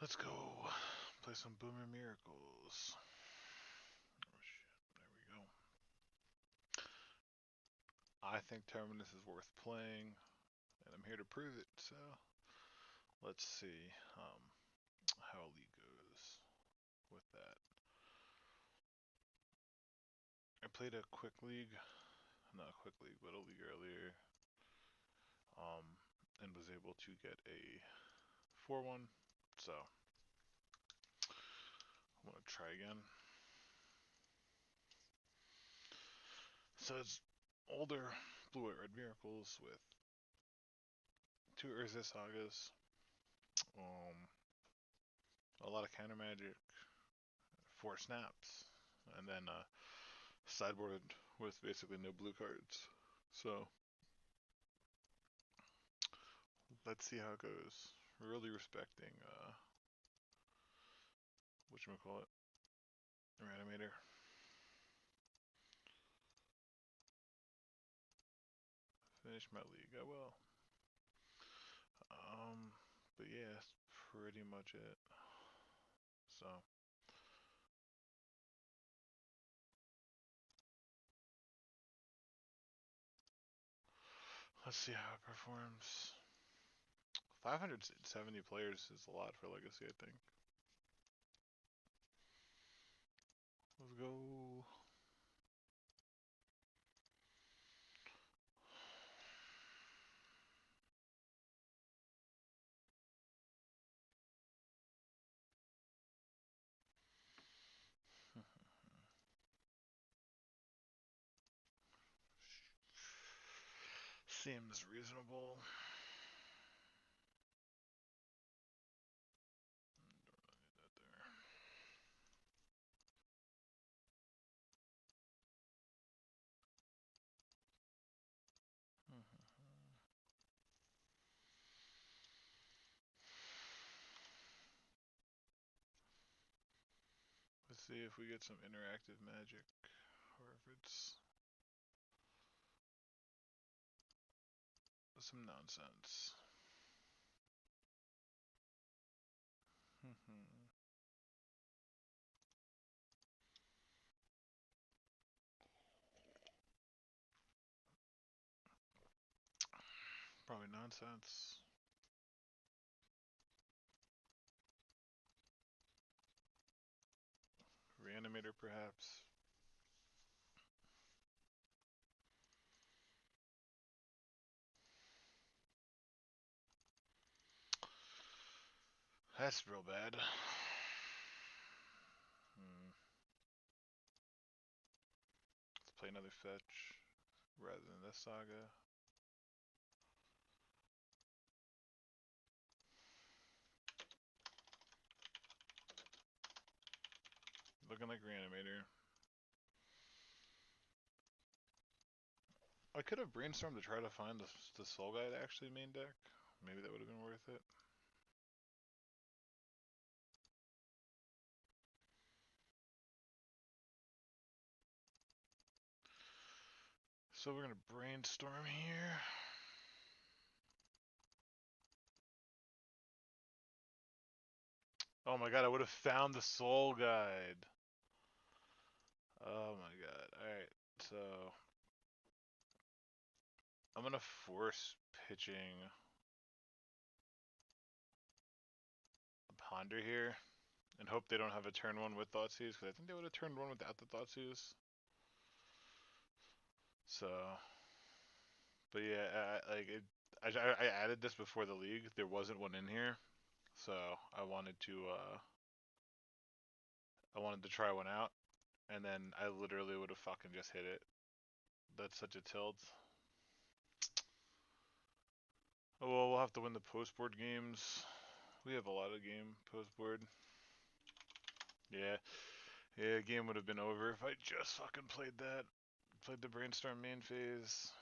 Let's go play some Boomer Miracles. Oh shit, there we go. I think Terminus is worth playing, and I'm here to prove it, so let's see how a league goes with that. I played a quick league, not a quick league, but a league earlier, um, and was able to get a 4-1, so I'm gonna try again. So it's older Blue White Red Miracles with 2 Urza Sagas, a lot of counter magic, 4 snaps, and then sideboard with basically no blue cards. So let's see how it goes. Really respecting whatchamacallit, Reanimator. Finish my league, I will. But yeah, that's pretty much it. So let's see how it performs. 570 players is a lot for Legacy, I think. Let's go. Seems reasonable. Let's see if we get some interactive magic, or if it's some nonsense. Probably nonsense. Reanimator, perhaps. That's real bad. Let's play another fetch rather than this saga. Looking like Reanimator. I could have brainstormed to try to find the Soul Guide actually main deck. Maybe that would have been worth it. So we're gonna brainstorm here. Oh my god, I would have found the Soul Guide. Oh my god. Alright, so I'm gonna force pitching a Ponder here and hope they don't have a turn 1 with Thoughtseize, because I think they would have turned 1 without the Thoughtseize. So, but yeah, I added this before the league. There wasn't one in here, so I wanted to try one out, and then I literally would have fucking just hit it. That's such a tilt. Oh well, we'll have to win the post board games. We have a lot of game post board. Yeah, game would have been over if I just fucking played that. Played the brainstorm main phase.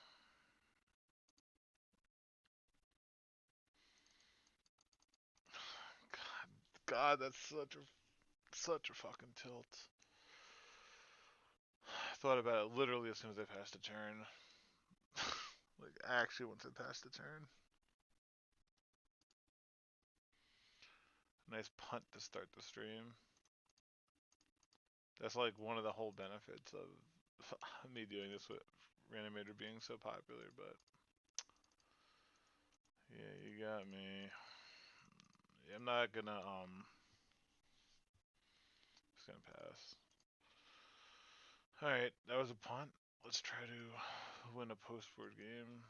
God, that's such a fucking tilt. I thought about it literally as soon as I passed a turn. Like, actually, once I passed the turn. Nice punt to start the stream. That's like one of the whole benefits of me doing this with Reanimator being so popular, but yeah, you got me. Yeah, I'm not gonna just gonna pass. Alright, that was a punt. Let's try to win a post-board game.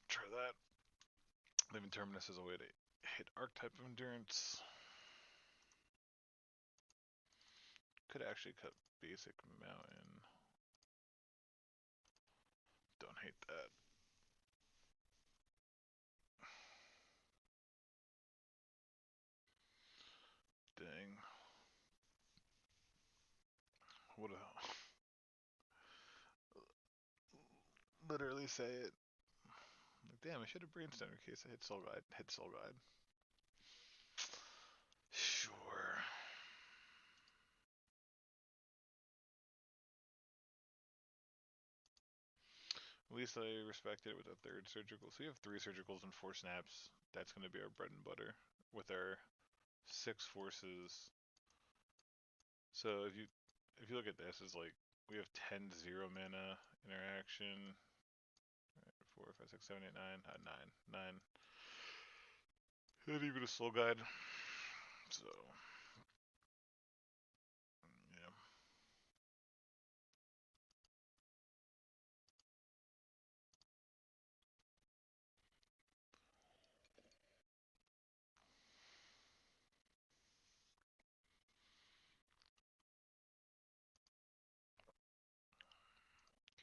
Try that. Living Terminus is a way to hit Archetype of Endurance. Could actually cut basic Mountain. Don't hate that. Dang. What a... Literally say it. Like, damn, I should have brainstormed in case I hit Soul Guide. Hit Soul Guide. Sure. At least I respected it with a third surgical. So we have 3 surgicals and 4 snaps. That's going to be our bread and butter with our 6 forces. So if you look at this, it's like we have 10 0 mana interaction. 4, 5, 6, 7, 8, 9, 9. And even a Soul Guide. So yeah.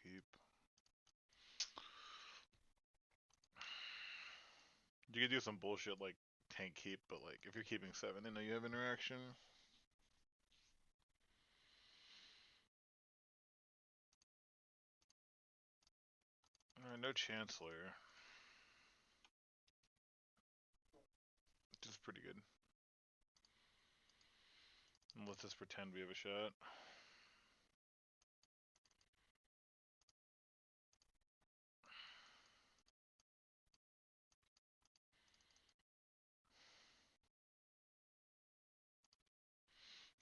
Keep. You could do some bullshit like tank keep, but like if you're keeping 7, then you have interaction. No Chancellor. Which is pretty good. And let's just pretend we have a shot.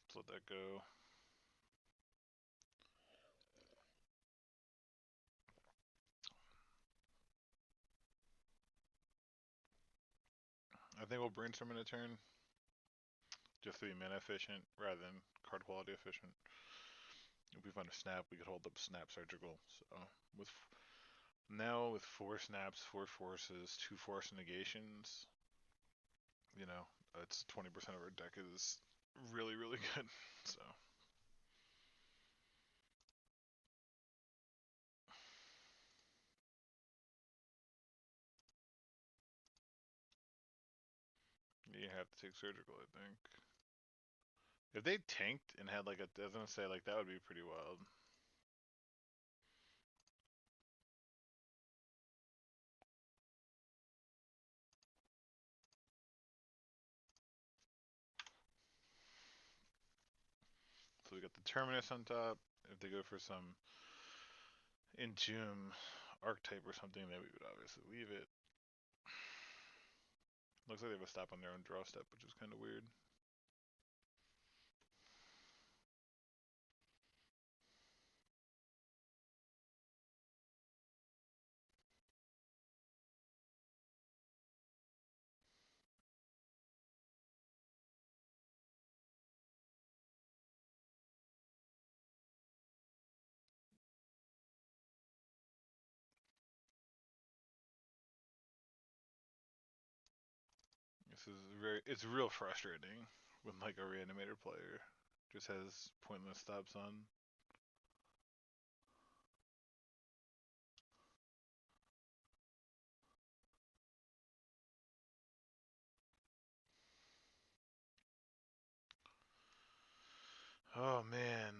Let's let that go. I think we'll brainstorm in a turn. Just to be mana efficient rather than card quality efficient. If we find a snap, we could hold up snap surgical. So now with 4 snaps, 4 forces, 2 force negations, you know, it's 20% of our deck is really, really good. So you have to take surgical, I think. If they tanked and had like a, I was gonna say like that would be pretty wild. So we got the Terminus on top. If they go for some Entomb archetype or something, then we would obviously leave it. Looks like they have a stop on their own draw step, which is kind of weird. This is it's real frustrating when like a reanimator player just has pointless stops on. Oh man.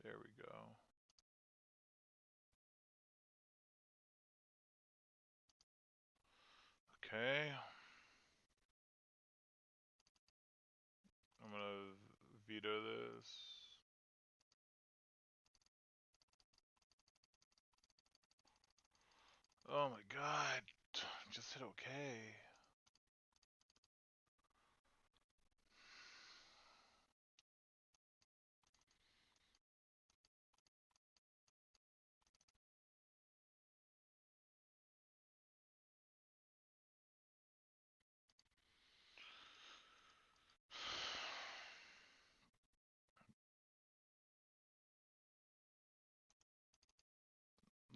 There we go. Okay. I'm gonna veto this. Oh my god. Just hit okay.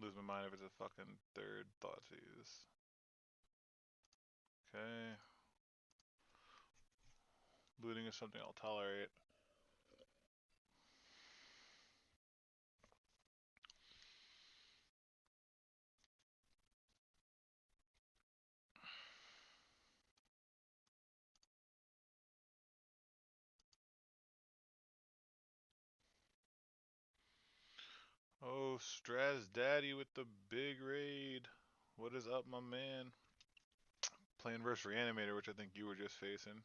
Lose my mind if it's a fucking third Thoughtseize. Okay. Looting is something I'll tolerate. Oh, Straz Daddy with the big raid. What is up, my man? Playing versus Reanimator, which I think you were just facing.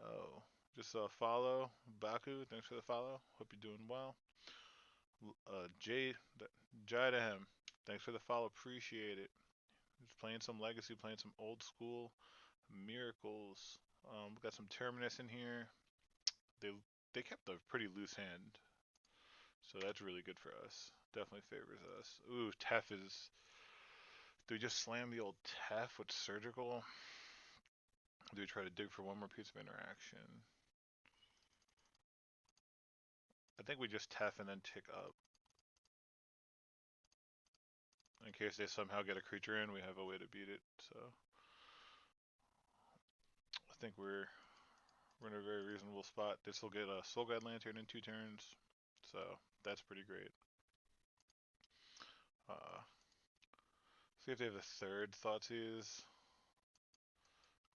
Oh, just follow. Baku, thanks for the follow. Hope you're doing well. Jai to him. Thanks for the follow. Appreciate it. Just playing some Legacy, playing some old school Miracles. We got some Terminus in here. They they kept a pretty loose hand, so that's really good for us. Definitely favors us. Ooh, Tef is. Do we just slam the old Tef with Surgical? Do we try to dig for one more piece of interaction? I think we just Tef and then tick up. In case they somehow get a creature in, we have a way to beat it. So I think we're in a very reasonable spot. This will get a Soul Guide Lantern in 2 turns, so that's pretty great. See if they have a third Thoughtseize.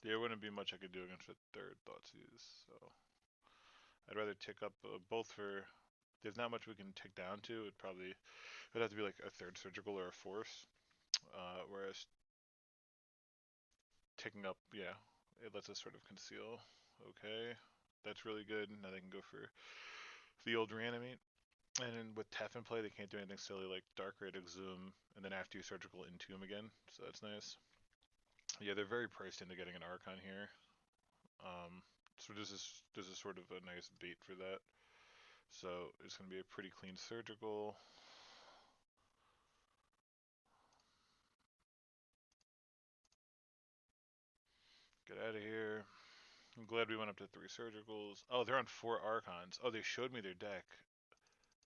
There wouldn't be much I could do against a third Thoughtseize, so I'd rather tick up both for. There's not much we can tick down to. It'd have to be like a third Surgical or a Force. Whereas ticking up, yeah, it lets us sort of conceal. Okay, that's really good. Now they can go for the old Reanimate. And then with Tef in play, they can't do anything silly like Dark Raid, Exhume, and then after you Surgical Entomb again, so that's nice. Yeah, they're very priced into getting an Archon here. So this is sort of a nice bait for that. So it's going to be a pretty clean Surgical. Get out of here. I'm glad we went up to 3 Surgicals. Oh, they're on 4 Archons. Oh, they showed me their deck.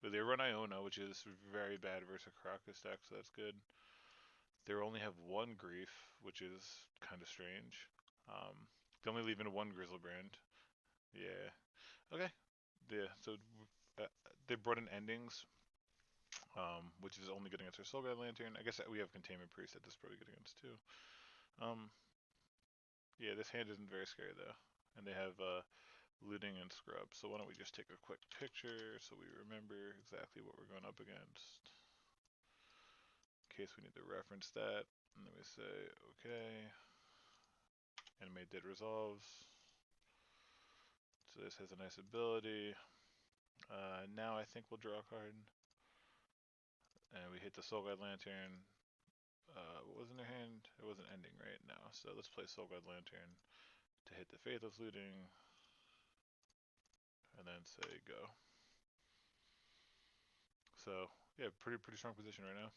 But they run Iona, which is very bad versus a Crocus deck, so that's good. They only have 1 Grief, which is kind of strange. They only leave in 1 Grizzlebrand. Yeah. Okay. Yeah, so uh, they brought in Endings, which is only good against our Soul Guide Lantern. I guess we have Containment Priest that this is probably good against too. Um, yeah, this hand isn't very scary though. And they have Looting and Scrub. So why don't we just take a quick picture so we remember exactly what we're going up against. In case we need to reference that. And then we say, okay. Animate Dead resolves. So this has a nice ability. Now I think we'll draw a card. And we hit the Soul Guide Lantern. What was in their hand? It wasn't ending right now. So let's play Soul Guide Lantern to hit the Faithless Looting. And then say go. So yeah, pretty strong position right now.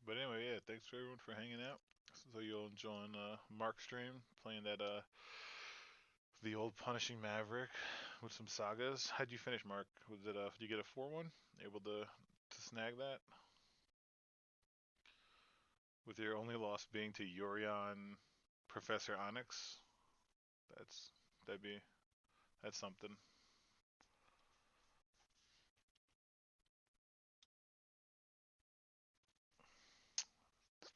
But anyway, yeah, thanks for everyone for hanging out. So you'll enjoy Mark's stream playing that the old Punishing Maverick with some sagas. How'd you finish, Mark? Was it did you get a 4-1? Able to snag that? With your only loss being to Yorion Professor Onyx? That's that'd be that's something.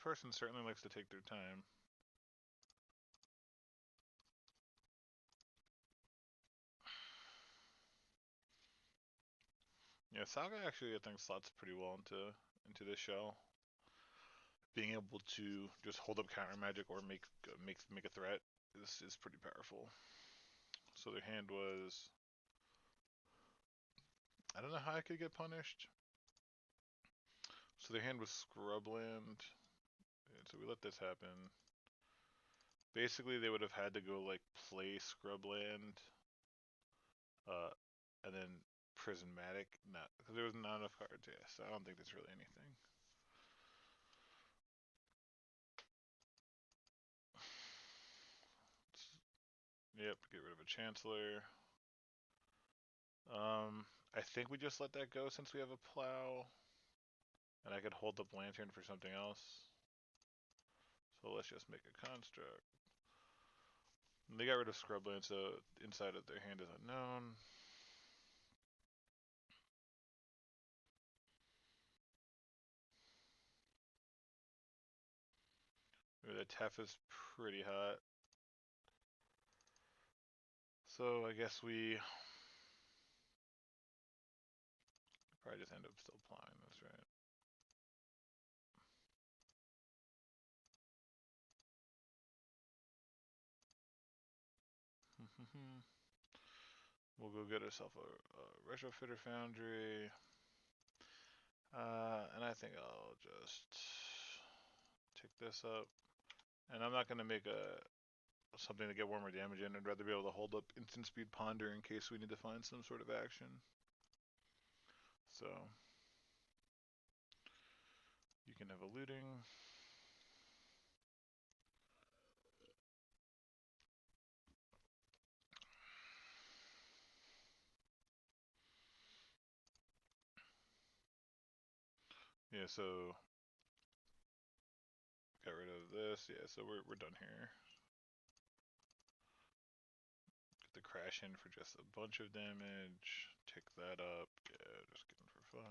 person certainly likes to take their time. Yeah, Saga actually I think slots pretty well into this shell. Being able to just hold up counter magic or make a threat is pretty powerful. So their hand was, I don't know how I could get punished. So their hand was Scrubland. So we let this happen. Basically, they would have had to go like play Scrubland, uh, and then Prismatic. Not because there was not enough cards. Yeah, so I don't think there's really anything. Yep, get rid of a Chancellor. I think we just let that go since we have a Plow, and I could hold up Lantern for something else. So let's just make a Construct. And they got rid of Scrubland, so inside of their hand is unknown. The Tef is pretty hot. So I guess we probably just end up still applying, that's right. We'll go get ourselves a Retrofitter Foundry. And I think I'll just tick this up. And I'm not going to make something to get warmer damage in. I'd rather be able to hold up instant speed Ponder in case we need to find some sort of action. So you can have a looting. Yeah, so got rid of this. Yeah, so we're done here. Get the crash in for just a bunch of damage. Tick that up. Yeah, just get him for 5.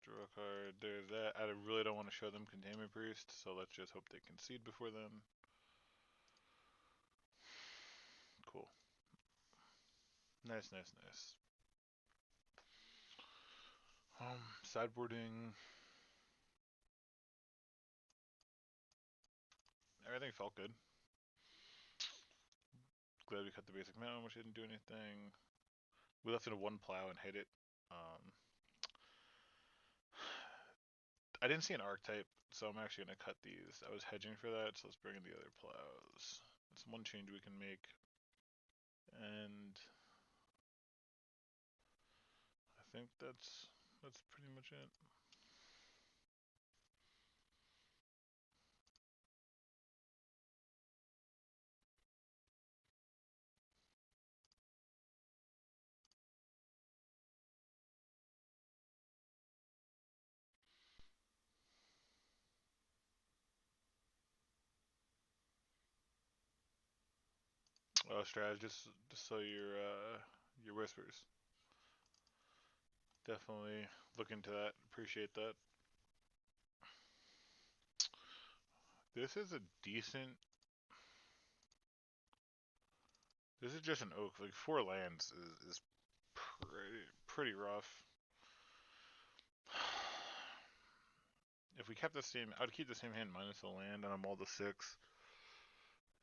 Draw a card. There's that. I really don't want to show them Containment Priest, so let's just hope they concede before then. Cool. Nice, nice, nice. Sideboarding. Everything felt good. Glad we cut the basic mountain, which didn't do anything. We left in a 1 plow and hit it. I didn't see an archetype, so I'm actually going to cut these. I was hedging for that, so let's bring in the other plows. That's one change we can make. And I think that's pretty much it. Straz, just so your whispers. Definitely look into that. Appreciate that. This is a decent. This is just an oak. Like 4 lands is pretty rough. If we kept the same, I'd keep the same hand minus the land, and I'm all to 6.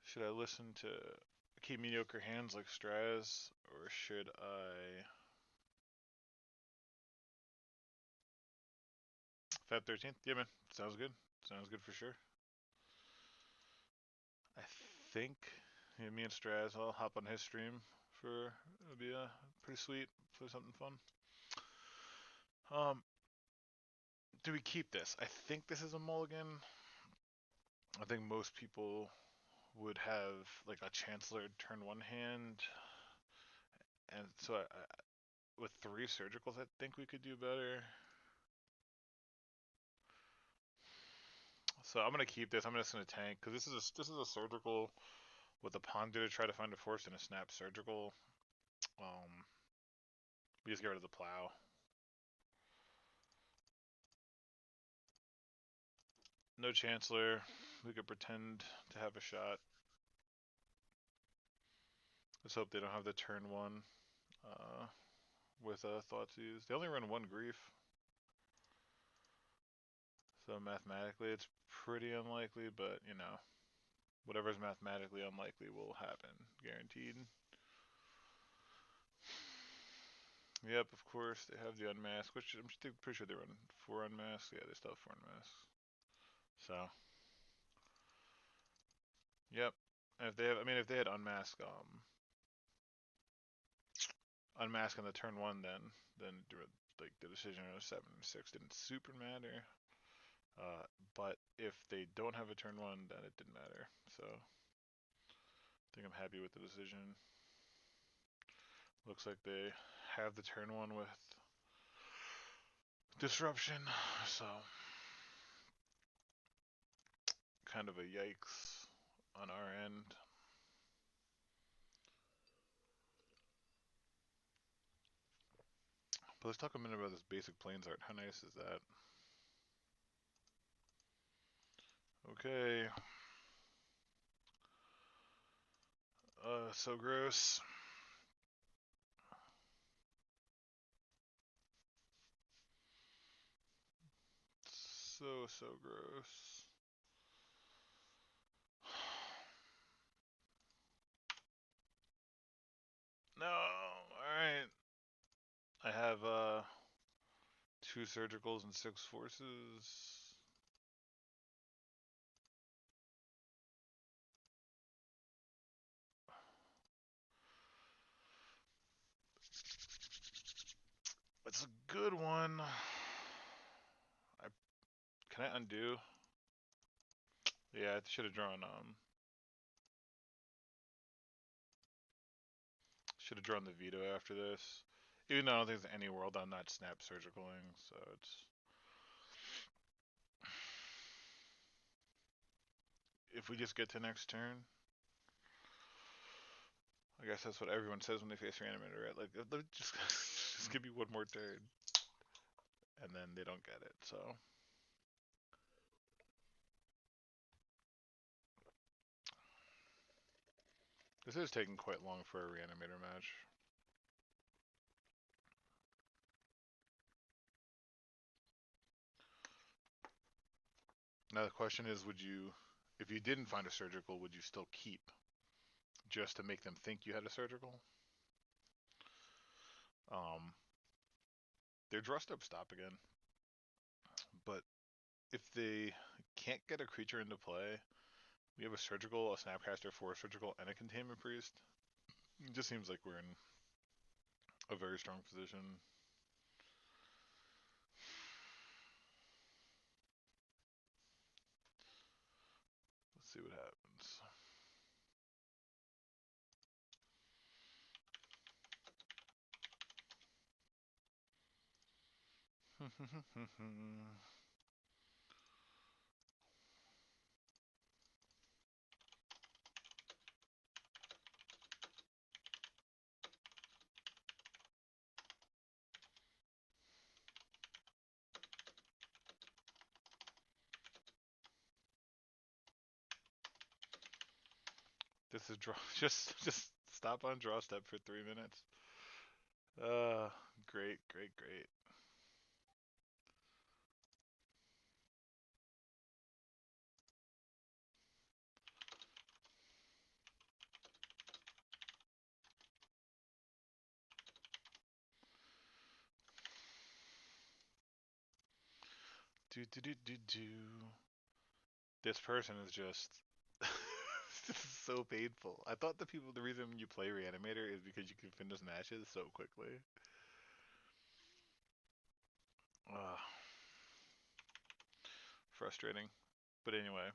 Should I listen to keep mediocre hands like Straz, or should I Feb 13th? Yeah, man. Sounds good. Sounds good for sure. I think me and Straz, I'll hop on his stream for it'll be pretty sweet. Play something fun. Do we keep this? I think this is a mulligan. I think most people would have like a Chancellor turn 1 hand, and so with 3 surgicals, I think we could do better. So I'm gonna keep this. I'm just gonna tank because this is a surgical with a ponder to try to find a force and a snap surgical. Um, we just get rid of the plow. No chancellor. We could pretend to have a shot. Let's hope they don't have the turn one with Thoughtseize. They only run one grief, so mathematically it's pretty unlikely. But you know, whatever's mathematically unlikely will happen, guaranteed. Yep, of course they have the unmask, which I'm pretty sure they run 4 unmasks. Yeah, they still have 4 unmasks. So, yep. And if they have, I mean, if they had unmask on the turn one, then like the decision of 7 or 6 didn't super matter. But if they don't have a turn one, then it didn't matter. So, I think I'm happy with the decision. Looks like they have the turn one with disruption. So, kind of a yikes on our end. But let's talk a minute about this basic plains art. How nice is that? Okay. So gross. So gross. No. Alright. I have 2 surgicals and 6 forces. It's a good one. Can I undo? Yeah, I should have drawn the veto after this. Even though I don't think there's any world I'm not snap surgicaling, so it's if we just get to next turn. I guess that's what everyone says when they face Reanimator, right? Like, just just give me one more turn, and then they don't get it. So this is taking quite long for a Reanimator match. Now the question is, if you didn't find a surgical, would you still keep, just to make them think you had a surgical? Their draw step stop again, but if they can't get a creature into play, we have a surgical, a snapcaster, 4 surgical, and a containment priest. It just seems like we're in a very strong position. Let's see what happens. This is draw. Just stop on draw step for 3 minutes. Uh, great, great, great. Do do do do do. This person is just. This is so painful. I thought the reason you play Reanimator is because you can finish matches so quickly. Frustrating. But anyway,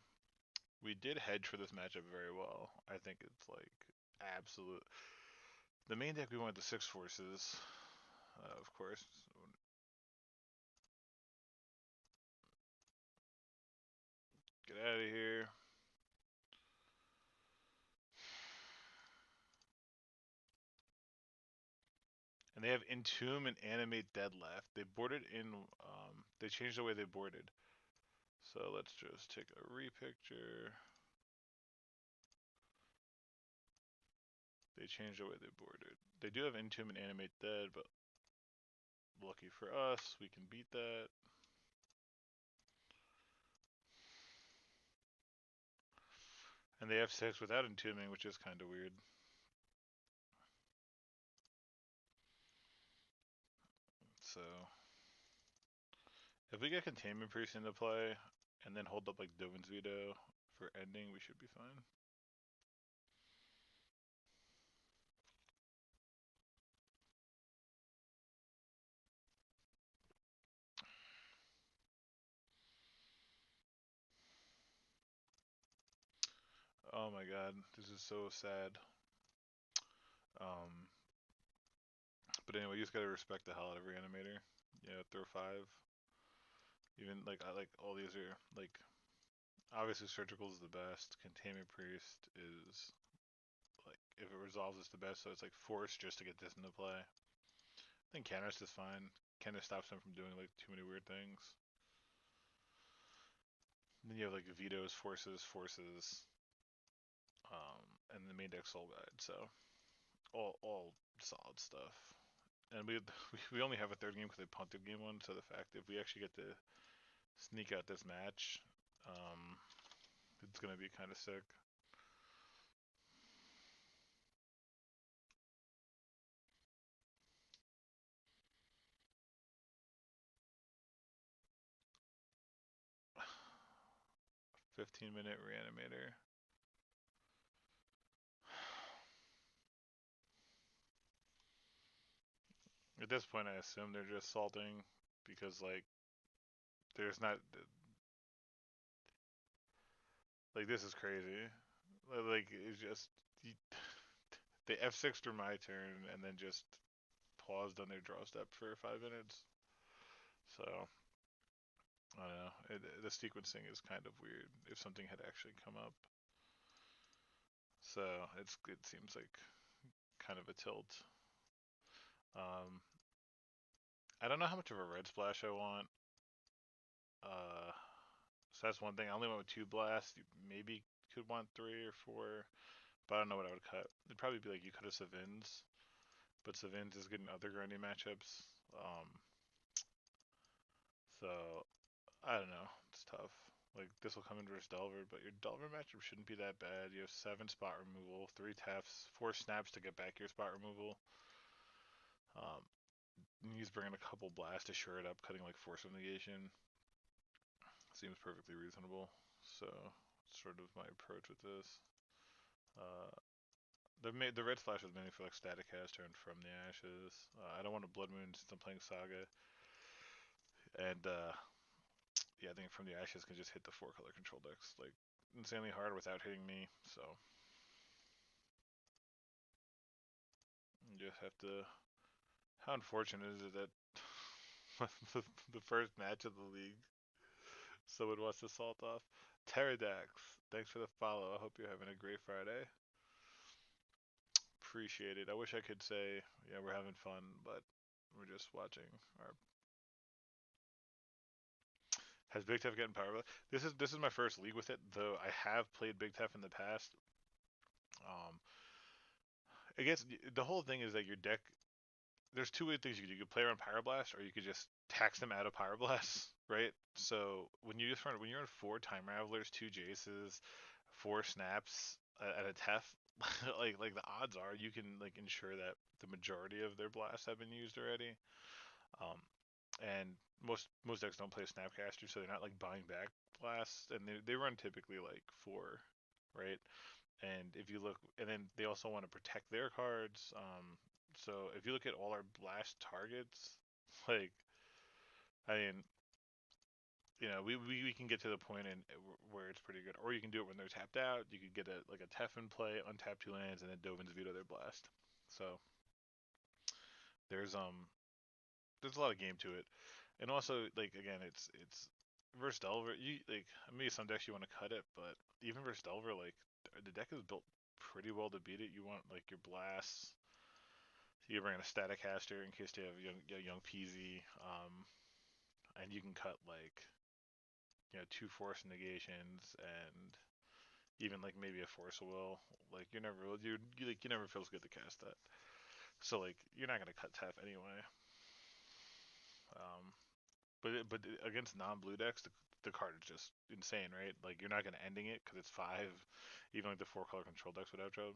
we did hedge for this matchup very well. I think it's like absolute. The main deck we went the 6 forces, of course. Get out of here. And they have Entomb and Animate Dead left. They boarded in. They changed the way they boarded. So let's just take a repicture. They changed the way they boarded. They do have Entomb and Animate Dead, but lucky for us, we can beat that. And they have 6 without Entombing, which is kind of weird. So, if we get Containment Priest into play, and then hold up like Dovin's Veto for ending, we should be fine. Oh my god, this is so sad. Um, but anyway, you just gotta respect the hell out of Reanimator. Yeah, throw 5. Even like I like all these are like obviously Surgical is the best. Containment Priest is like if it resolves it's the best, so it's like forced just to get this into play. I think Canis is fine. Canis stops him from doing like too many weird things. And then you have like vetoes, forces, and the main deck soul guide. So all solid stuff. And we only have a third game because they punted game 1. So the fact if we actually get to sneak out this match, it's gonna be kind of sick. $15-minute Reanimator. At this point, I assume they're just salting because like there's not like this is crazy. Like it's just they F6 through my turn and then just paused on their draw step for 5 minutes. So I don't know. The sequencing is kind of weird. If something had actually come up, so it seems like kind of a tilt. Um, I don't know how much of a red splash I want. Uh, so that's one thing. I only went with 2 blasts. You maybe could want 3 or 4, but I don't know what I would cut. It'd probably be like you cut a Savins, but Savins is good in other grindy matchups. So I don't know. It's tough. Like this will come in versus Delver, but your Delver matchup shouldn't be that bad. You have 7 spot removal, 3 taps, 4 snaps to get back your spot removal. He's bringing a couple blasts to shore it up, cutting like force of negation. Seems perfectly reasonable. So, sort of my approach with this. Uh, the red splash was mainly for like static cast turn from the ashes. I don't want a blood moon since I'm playing Saga, and yeah, I think from the ashes can just hit the 4-color control decks like insanely hard without hitting me. So you just have to. How unfortunate is it that the first match of the league, someone wants to salt off? Pterodax, thanks for the follow. I hope you're having a great Friday. Appreciate it. I wish I could say, yeah, we're having fun, but we're just watching our. Has Big Tef gotten power? This is my first league with it, though I have played Big Tef in the past. Um, I guess the whole thing is that your deck. There's 2 weird things you could do. You could play around Pyroblast, or you could just tax them out of Pyroblast, right? So when you're in 4 Time Ravelers, 2 Jaces, 4 Snaps, at a Tef, like the odds are you can like ensure that the majority of their blasts have been used already. Um, and most decks don't play Snapcaster, so they're not like buying back blasts, and they run typically like 4, right? And if you look, and then they also want to protect their cards. So if you look at all our blast targets, like I mean, we can get to the point in where it's pretty good, or you can do it when they're tapped out. You could get a like a Teflon play, untap 2 lands, and then Dovin's veto their blast. So there's there's a lot of game to it, and also like again, it's versus Delver, you like maybe some decks you want to cut it, but even versus Delver, like the deck is built pretty well to beat it. You want like your blasts. You bring in a static caster in case you have young PZ, and you can cut like two force negations and even like maybe a force of will. Like you never feels good to cast that. So like you're not gonna cut Tef anyway. Um, but against non-blue decks, the card is just insane, right? Like you're not gonna ending it because it's 5. Even like the 4 color control decks would outro.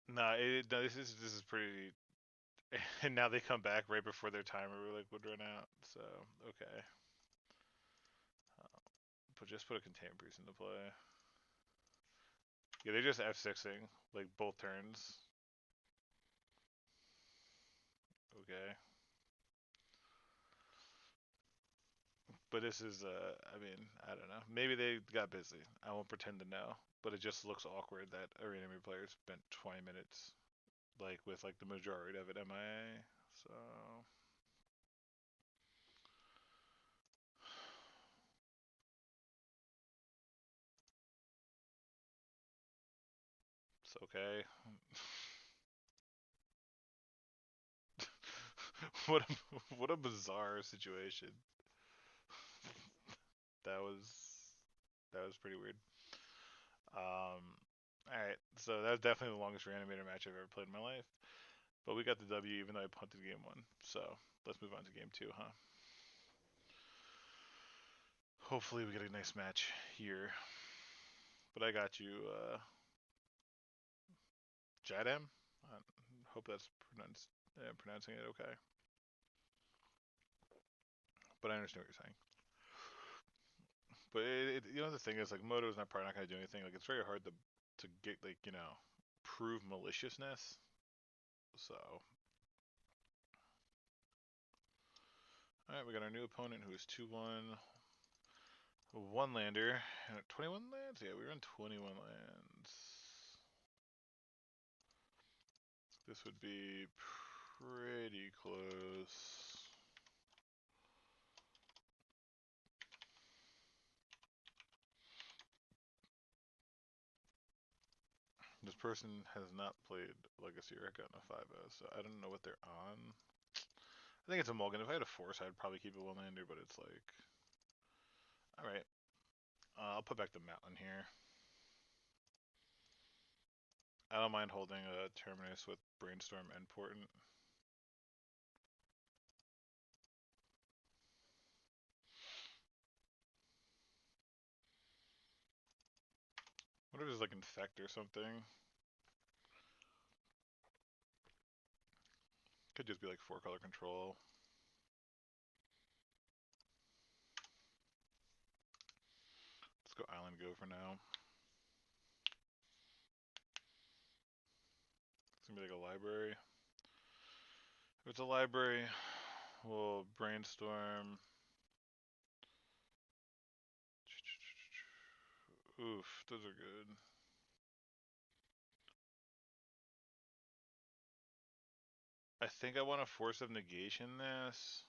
Nah, no, this is pretty. And now they come back right before their timer like would run out. So okay, but just put a contain priest into play. Yeah, they're just F6ing like both turns. Okay, but this is I mean, I don't know. Maybe they got busy. I won't pretend to know. But it just looks awkward that Arena Mirror players spent 20 minutes like with like the majority of it MIA. So it's okay. what what a bizarre situation. That was pretty weird. All right, so that was definitely the longest reanimator match I've ever played in my life. But we got the W even though I punted game 1. So let's move on to game 2, huh? Hopefully we get a nice match here. But I got you, Jadam. I hope that's pronouncing it okay. But I understand what you're saying. But the thing is, like, Moto is probably not gonna do anything. Like, it's very hard to get like prove maliciousness. So, all right, we got our new opponent who is 2-1, one lander, and 21 lands. Yeah, we run 21 lands. This would be pretty close. This person has not played Legacy or gotten a 5-0, so I don't know what they're on. I think it's a mulligan. If I had a force, I'd probably keep it one lander, but it's like, all right. I'll put back the mountain here. I don't mind holding a Terminus with Brainstorm and Portent. What if it's like Infect or something? Could just be like 4-color control. Let's go Island Go for now. It's gonna be like a library. If it's a library, we'll Brainstorm. Oof, those are good. I think I want to Force of Negation this.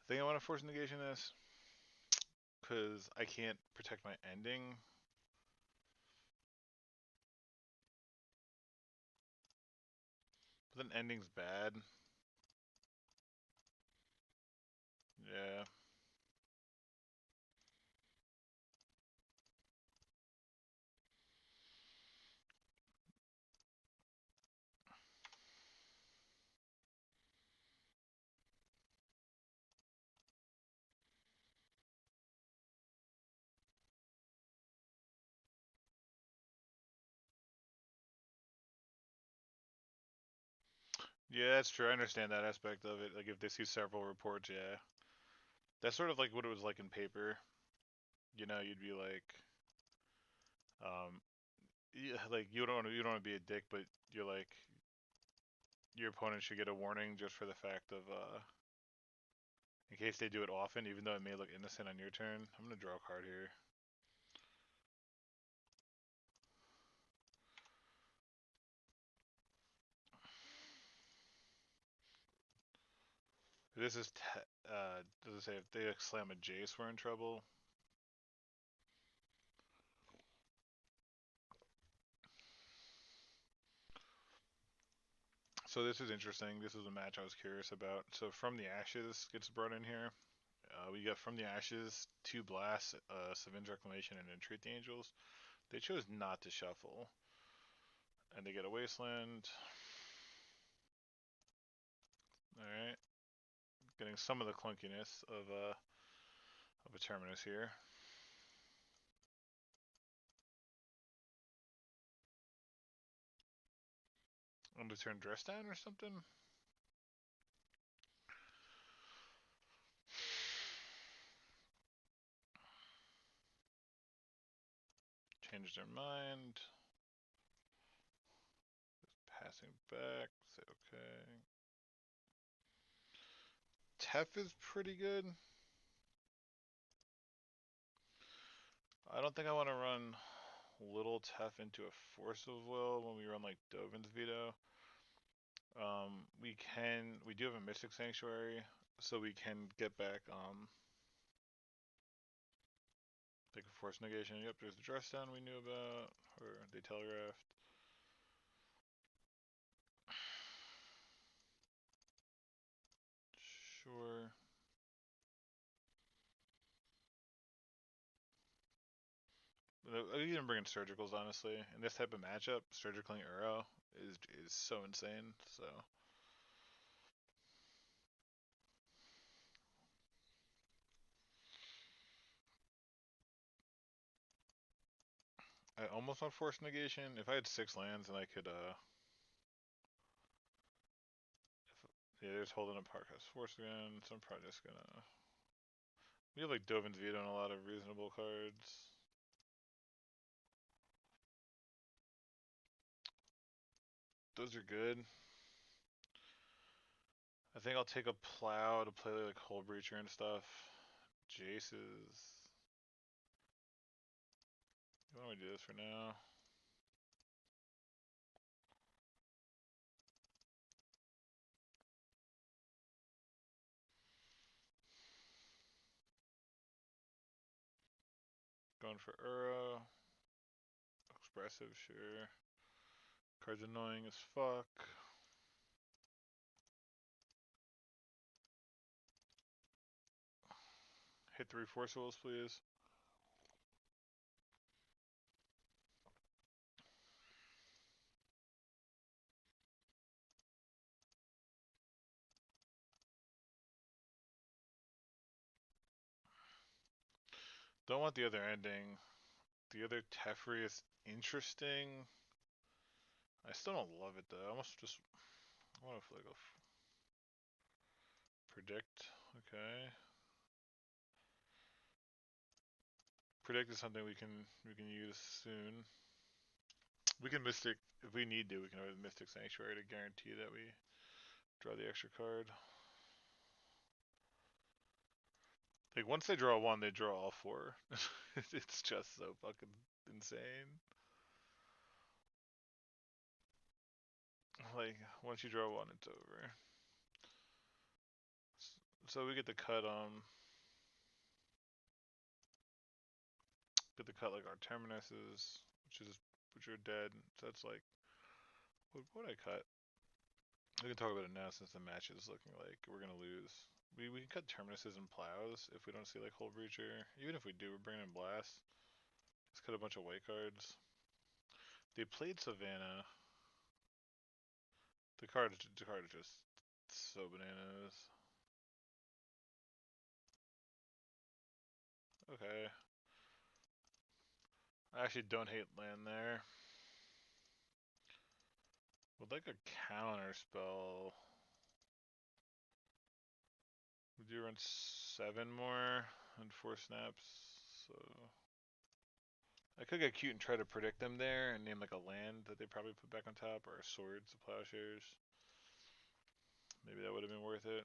I think I want to Force of Negation this. Because I can't protect my ending. But then ending's bad. Yeah. Yeah, that's true. I understand that aspect of it. Like if they see several reports, yeah. That's sort of like what it was like in paper. You'd be like, yeah, like you don't want to be a dick, but you're like your opponent should get a warning just for the fact of in case they do it often, even though it may look innocent on your turn. I'm gonna draw a card here. This is, does it say if they slam a Jace, we're in trouble? So this is interesting. This is a match I was curious about. So From the Ashes gets brought in here. We got From the Ashes, 2 Blasts, Savage Reclamation, and Entreat the Angels. They chose not to shuffle. And they get a Wasteland. Alright. Getting some of the clunkiness of a Terminus here. I'm gonna turn Dress down or something? Change their mind. Passing back. Say okay. Tef is pretty good. I don't think I want to run Little Tef into a Force of Will when we run like Dovin's Veto. We do have a Mystic Sanctuary, so we can get back, like a Force Negation. Yep, there's the Dress Down we knew about, or they telegraphed. Sure. Even bringing Surgicals, honestly. In this type of matchup, Surgicaling Uro is so insane, so. I almost want Force Negation. If I had 6 lands and I could, yeah, there's holding up Parkhouse Force again, so I'm probably just gonna. We have like Dovin's Veto and a lot of reasonable cards. Those are good. I think I'll take a Plow to play like Hull Breacher and stuff. Jace's. Why don't we do this for now? Going for Uro. Expressive, sure. Card's annoying as fuck. Hit 3 Force Wills, please. Don't want the other ending. The other Teferi is interesting. I still don't love it though. I almost just want to like predict. Okay. Predict is something we can use soon. We can Mystic if we need to. We can always Mystic Sanctuary to guarantee that we draw the extra card. Like once they draw 1, they draw all 4. It's just so fucking insane. Like once you draw 1, it's over. So we get the cut like our Terminuses, which are dead. So that's like what would I cut? We can talk about it now since the match is looking like we're gonna lose. We can cut Terminuses and Plows if we don't see like Hull Breacher. Even if we do, we're bringing in Blast. Let's cut a bunch of white cards. They played Savannah. The card is just so bananas. Okay. I actually don't hate land there. Would like a counter spell. We do run 7 more and 4 snaps, so I could get cute and try to predict them there and name like a land that they probably put back on top, or swords, the plowshares. Maybe that would have been worth it.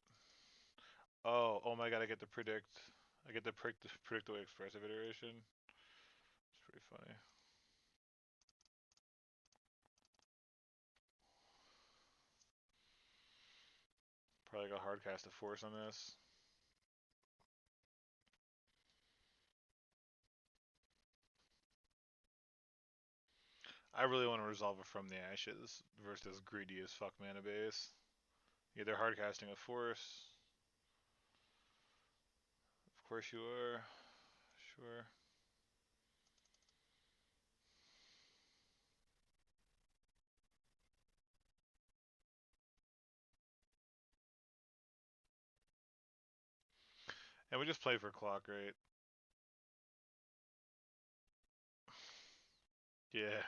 Oh my god! I get to predict. I get to predict the way expressive iteration. It's pretty funny. Probably got hard cast a force on this. I really want to resolve it from the ashes versus greedy as fuck mana base. Either hard casting a force. Of course you are. Sure. And we just play for clock, right? Yeah.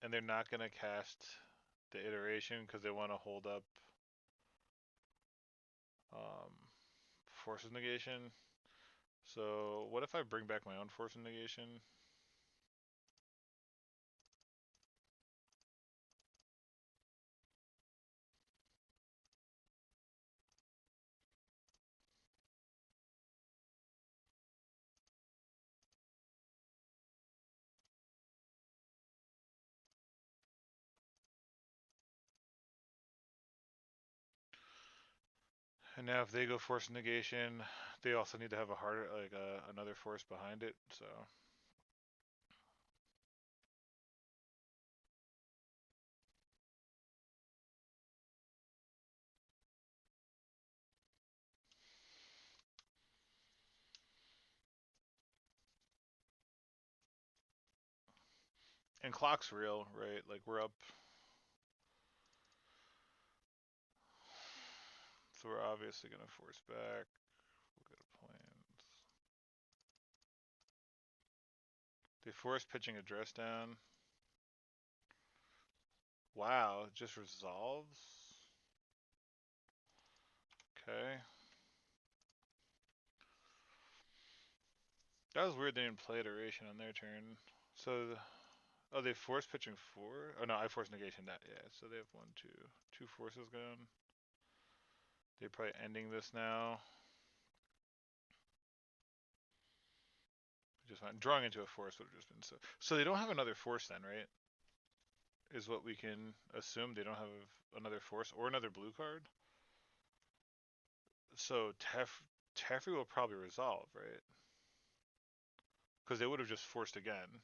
And they're not gonna cast the iteration because they want to hold up um, forces negation. So what if I bring back my own force negation? And now if they go force negation, they also need to have a harder, like another force behind it. So and clock's real, right? Like we're up, so we're obviously gonna force back. We'll go to plans. They force pitching a dress down. Wow, it just resolves. Okay. That was weird they didn't play iteration on their turn. So, oh, they force pitching 4? Oh no, I force negation that, yeah. So they have 1, 2, 2 forces going. They're probably ending this now. Just fine. Drawing into a force would have just been so. So they don't have another force then, right? Is what we can assume. They don't have another force or another blue card. So Teferi will probably resolve, right? Because they would have just forced again.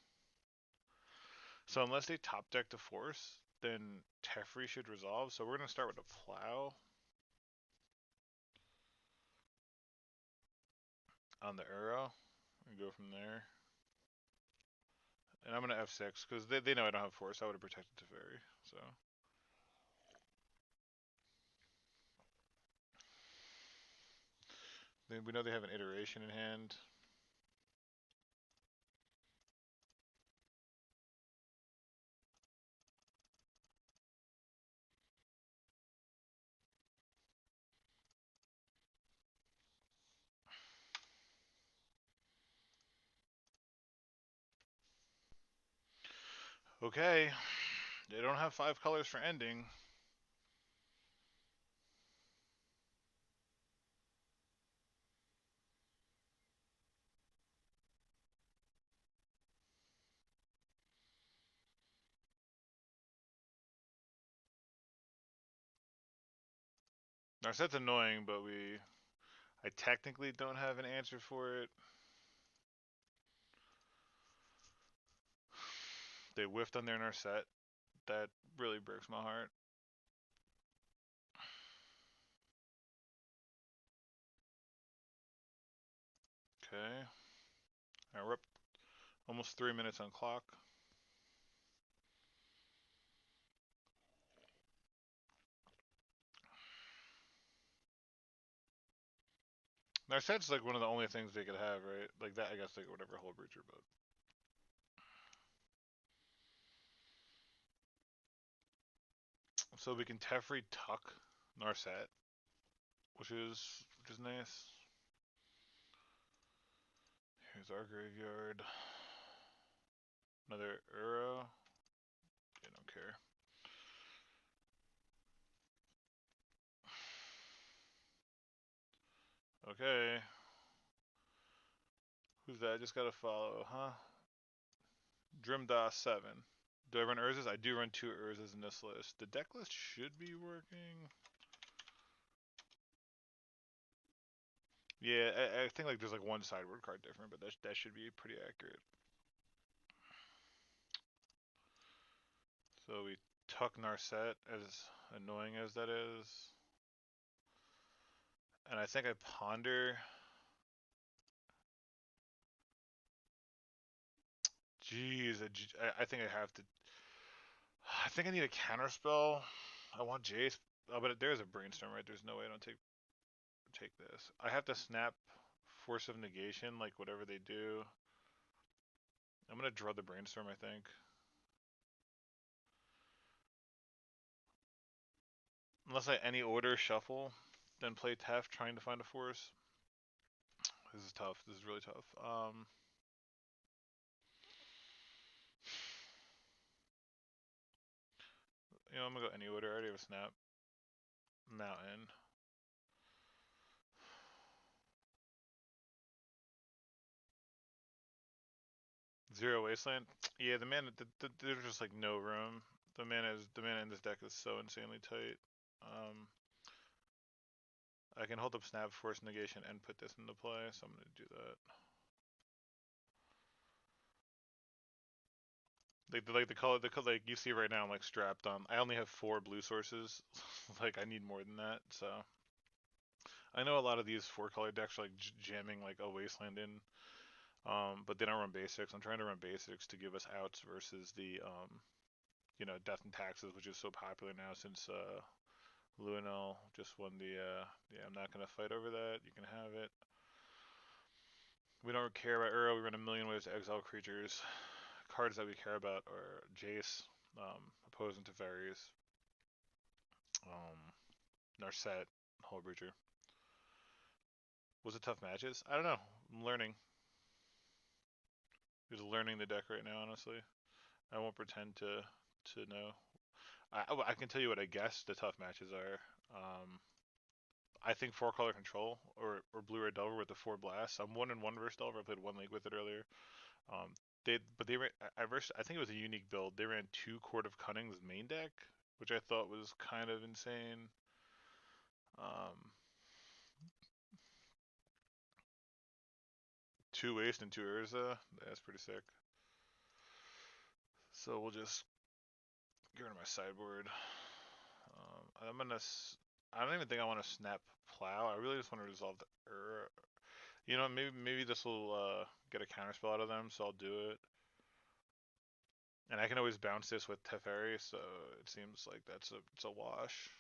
So unless they top deck the force, then Teferi should resolve. So we're gonna start with a plow on the Uro and go from there. And I'm gonna F6 because they know I don't have force. I would have protected Teferi. So then we know they have an iteration in hand. Okay, they don't have 5 colors for ending. Our set's annoying, but I technically don't have an answer for it. They whiffed on their Narset. That really breaks my heart. Okay. Alright, we're up almost 3 minutes on clock. Narset's like one of the only things they could have, right? Like that, I guess, like whatever Hull Breacher, but. So we can Teferi tuck Narset, which is nice. Here's our graveyard. Another Uro. I don't care. Okay. Who's that? I just gotta follow, huh? Drimdas 7. Do I run Urzas? I do run 2 Urzas in this list. The deck list should be working. Yeah, I think like there's like one sideboard card different, but that should be pretty accurate. So we tuck Narset, as annoying as that is, and I think I ponder. Jeez, I think I have to. I think I need a counter spell. I want Jace, but there's a brainstorm, right? There's no way I don't take this. I have to snap Force of Negation, like whatever they do. I'm gonna draw the brainstorm, I think. Unless I any order shuffle, then play Tef trying to find a force. This is tough. This is really tough. I'm gonna go any order. I already have a snap. Mountain. Zero Wasteland. Yeah, the mana. There's just like no room. The mana in this deck is so insanely tight. I can hold up snap, force negation, and put this into play, so I'm gonna do that. Like the color, like you see right now, I'm like strapped on. I only have 4 blue sources. Like I need more than that. So I know a lot of these 4-color decks are like jamming like a wasteland in, but they don't run basics. I'm trying to run basics to give us outs versus the death and taxes, which is so popular now since Luenel just won the. Yeah, I'm not gonna fight over that. You can have it. We don't care about Uro. We run a million ways to exile creatures. Cards that we care about are Jace, opposing to Fairies, um, Narset, Hullbreacher. Was it tough matches? I don't know. I'm learning. Just learning the deck right now, honestly. I won't pretend to know. I can tell you what I guess the tough matches are. I think 4-color control or blue red Delver with the 4 blasts. I'm 1-1 versus Delver. I played 1 league with it earlier. Um, they ran. I think it was a unique build. They ran 2 Court of Cunning's main deck, which I thought was kind of insane. Um, 2 waste and 2 Urza. That's pretty sick. So we'll just get rid of my sideboard. I'm gonna. I don't even think I want to snap plow. I really just want to resolve the maybe this will get a counterspell out of them, so I'll do it. And I can always bounce this with Teferi, so it seems like it's a wash.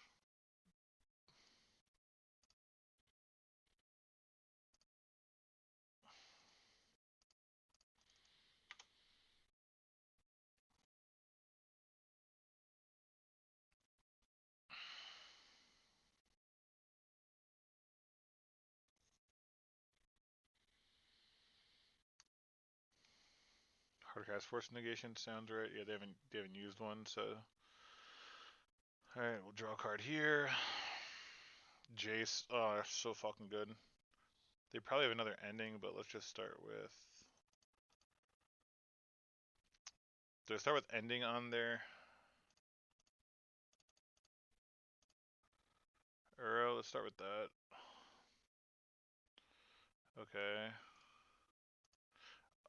Hardcast Force Negation sounds right. Yeah, they haven't used one, so all right, we'll draw a card here. Jace, oh, so fucking good. They probably have another ending, but let's just start with. Do I start with ending on there? Uro, let's start with that. Okay.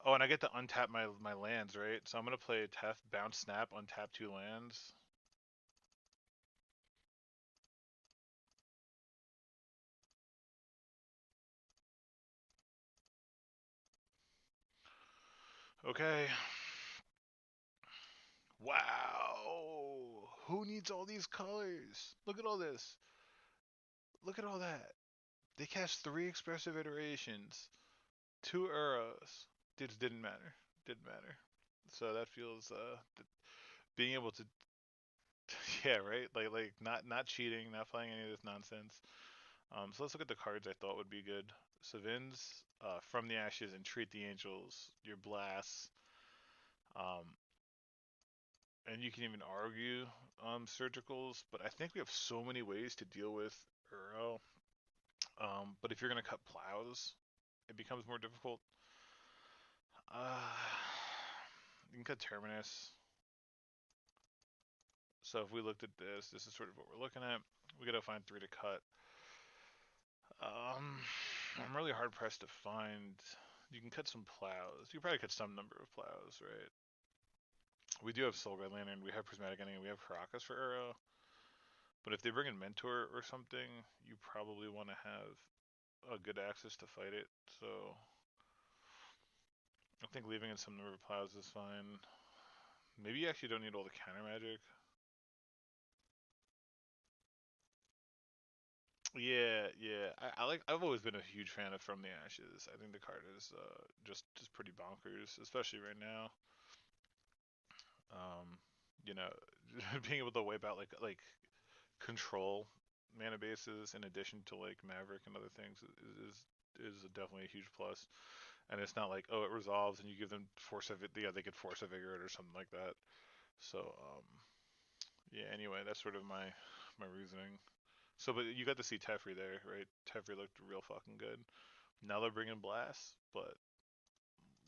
Oh, and I get to untap my lands, right? So I'm gonna play Tef, bounce, snap, untap 2 lands. Okay. Wow. Who needs all these colors? Look at all this. Look at all that. They cast 3 expressive iterations, 2 Uros. It didn't matter. Didn't matter. So that feels being able to yeah, right? Like not cheating, not playing any of this nonsense. So let's look at the cards I thought would be good. Savins, From the Ashes, Entreat the Angels, your blasts. Um, and you can even argue surgicals, but I think we have so many ways to deal with Uro. But if you're gonna cut plows, it becomes more difficult. Uh, you can cut Terminus. So if we looked at this is sort of what we're looking at. We gotta find 3 to cut. Um, I'm really hard pressed to find. You can cut some plows. You can probably cut some number of plows, right? We do have Soul Red Lantern. We have Prismatic Ending. And we have Caracas for Arrow. But if they bring in Mentor or something, you probably want to have a good access to fight it. So I think leaving in some number of plows is fine. Maybe you actually don't need all the counter magic. Yeah, yeah. I like. I've always been a huge fan of From the Ashes. I think the card is just pretty bonkers, especially right now. Um, you know, being able to wipe out like control mana bases in addition to like Maverick and other things is definitely a huge plus. And it's not like, oh, it resolves and you give them force of it. Yeah, they could force a vigor it or something like that. So yeah. Anyway, that's sort of my reasoning. So, but you got to see Teferi there, right? Teferi looked real fucking good. Now they're bringing Blast, but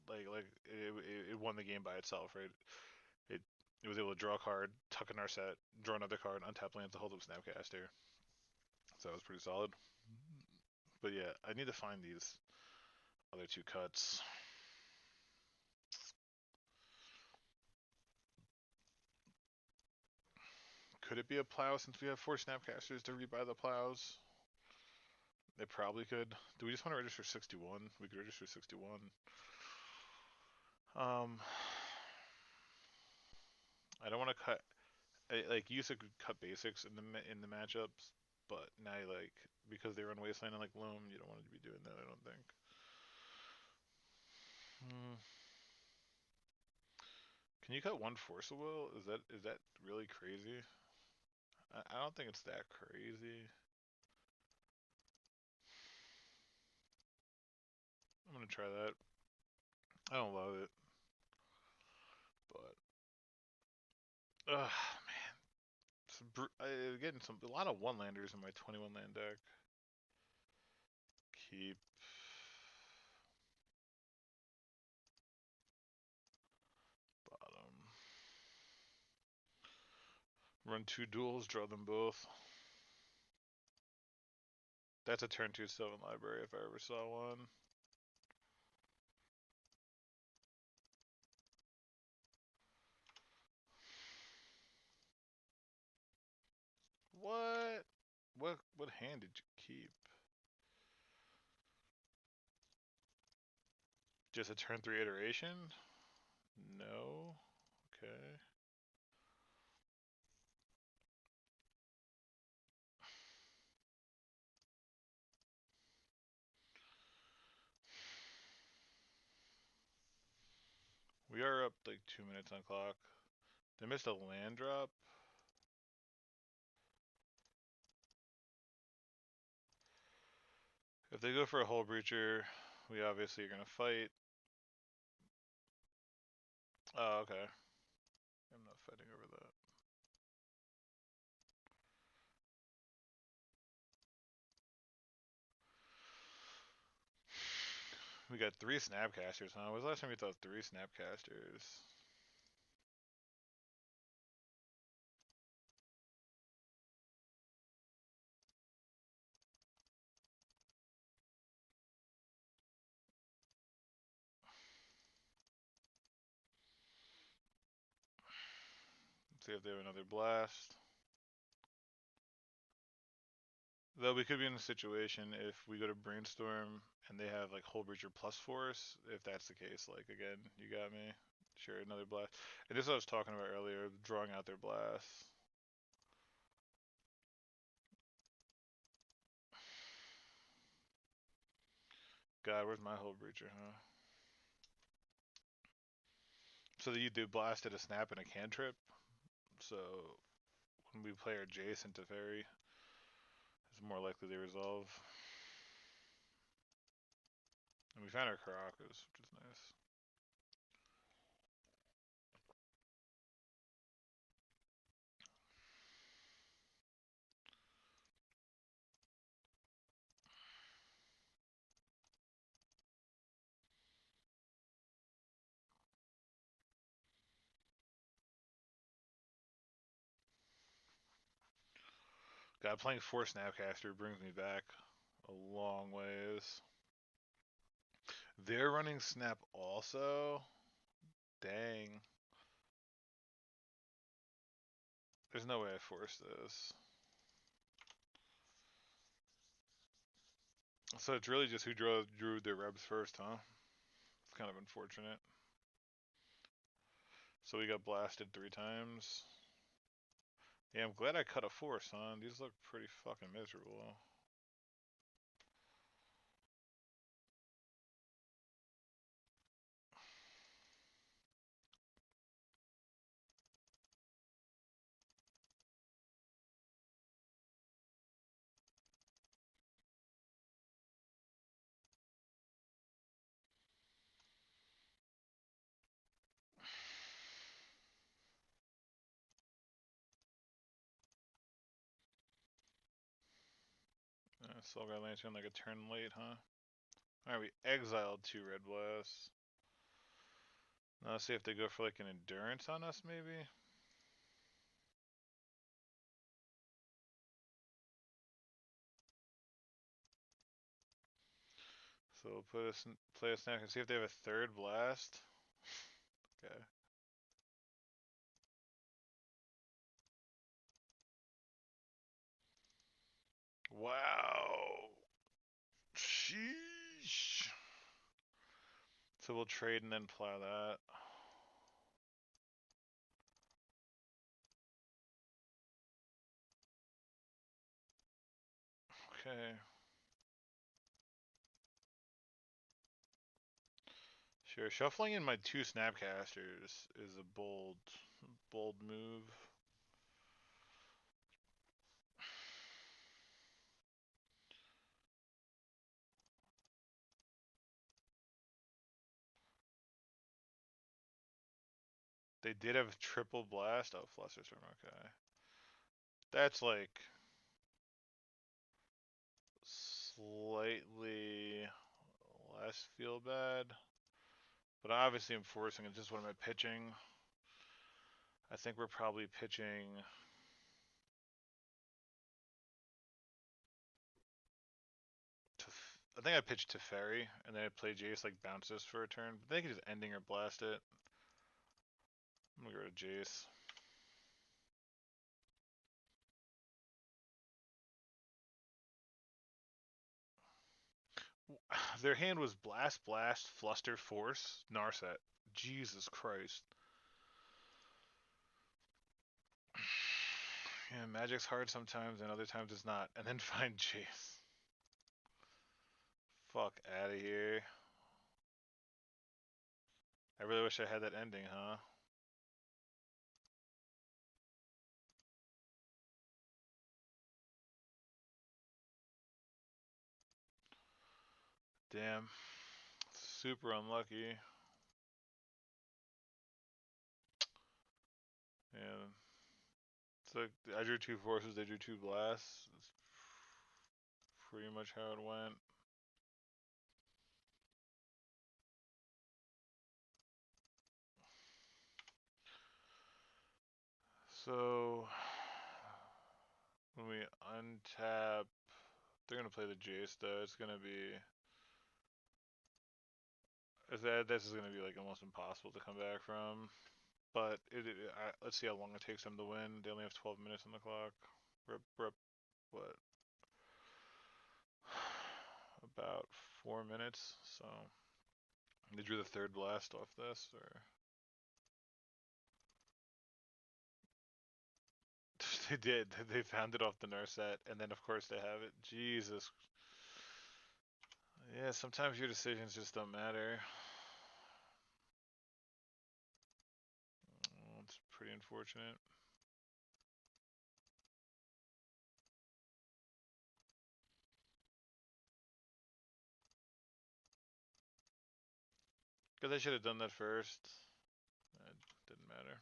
it won the game by itself, right? It it was able to draw a card, tuck in our set, draw another card, untap land to hold up Snapcaster. So that was pretty solid. But yeah, I need to find these other two cuts. Could it be a plow since we have four Snapcasters to rebuy the plows? It probably could. Do we just want to register 61? We could register 61. Um, I don't want to cut. Like you used to cut basics in the matchups, but now like because they run Wasteland and like Loam, you don't want to be doing that. I don't think. Hmm. Can you cut one Force of Will? Is that really crazy? I don't think it's that crazy. I'm gonna try that. I don't love it, but man, I'm getting a lot of one landers in my 21 land deck. Keep. Bottom. Run two duels, draw them both. That's a turn 2 Sylvan Library if I ever saw one. What? What hand did you keep? Just a turn 3 iteration? No. Okay. We are up like 2 minutes on clock. They missed a land drop. If they go for a Hull Breacher, we obviously are gonna fight. Oh, okay. I'm not fighting over that. We got 3 Snapcasters, huh? When was the last time we thought 3 Snapcasters? Let's see if they have another blast. Though we could be in a situation if we go to Brainstorm and they have like Hull Breacher plus Force. If that's the case, like again, you got me. Sure, another blast. And this is what I was talking about earlier, drawing out their blasts. God, where's my Hull Breacher, huh? So you do blast at a snap and a cantrip. So when we play our Jace into Fairy, it's more likely they resolve. And we found our Caracas, which is nice. God, playing 4 Snapcaster brings me back a long ways. They're running snap also? Dang. There's no way I force this. So it's really just who drew their rebs first, huh? It's kind of unfortunate. So we got blasted 3 times. Yeah, I'm glad I cut a force, huh? These look pretty fucking miserable. Soul Guy Lantern like a turn late, huh? Alright, we exiled 2 red blasts. Now let's see if they go for like an endurance on us, maybe? So we'll play a snap and see if they have a 3rd blast. Okay. Wow. Sheesh. So we'll trade and then plow that. Okay. Sure. Shuffling in my 2 snapcasters is a bold move. They did have triple blast. Oh, Flusterstorm. Okay. That's like slightly less feel bad. But obviously I'm forcing it. Just what am I pitching? I think we're probably pitching. I think I pitched Teferi, and then I play Jace like bounces for a turn. But they can just ending or blast it. I'm gonna go to Jace. Their hand was Blast, Blast, Fluster, Force, Narset. Jesus Christ. Yeah, Magic's hard sometimes, and other times it's not. And then find Jace. Fuck out of here. I really wish I had that ending, huh? Damn. Super unlucky. Yeah. So I drew 2 forces, they drew 2 blasts. That's pretty much how it went. So when we untap, they're gonna play the Jace though. It's gonna be. This is gonna be like almost impossible to come back from. But let's see how long it takes them to win. They only have 12 minutes on the clock. Rip, what? About 4 minutes. So they drew the 3rd blast off this, or they did. They found it off the Narset, and then of course they have it. Jesus. Yeah, sometimes your decisions just don't matter. Oh, it's pretty unfortunate. Because I should have done that first. It didn't matter.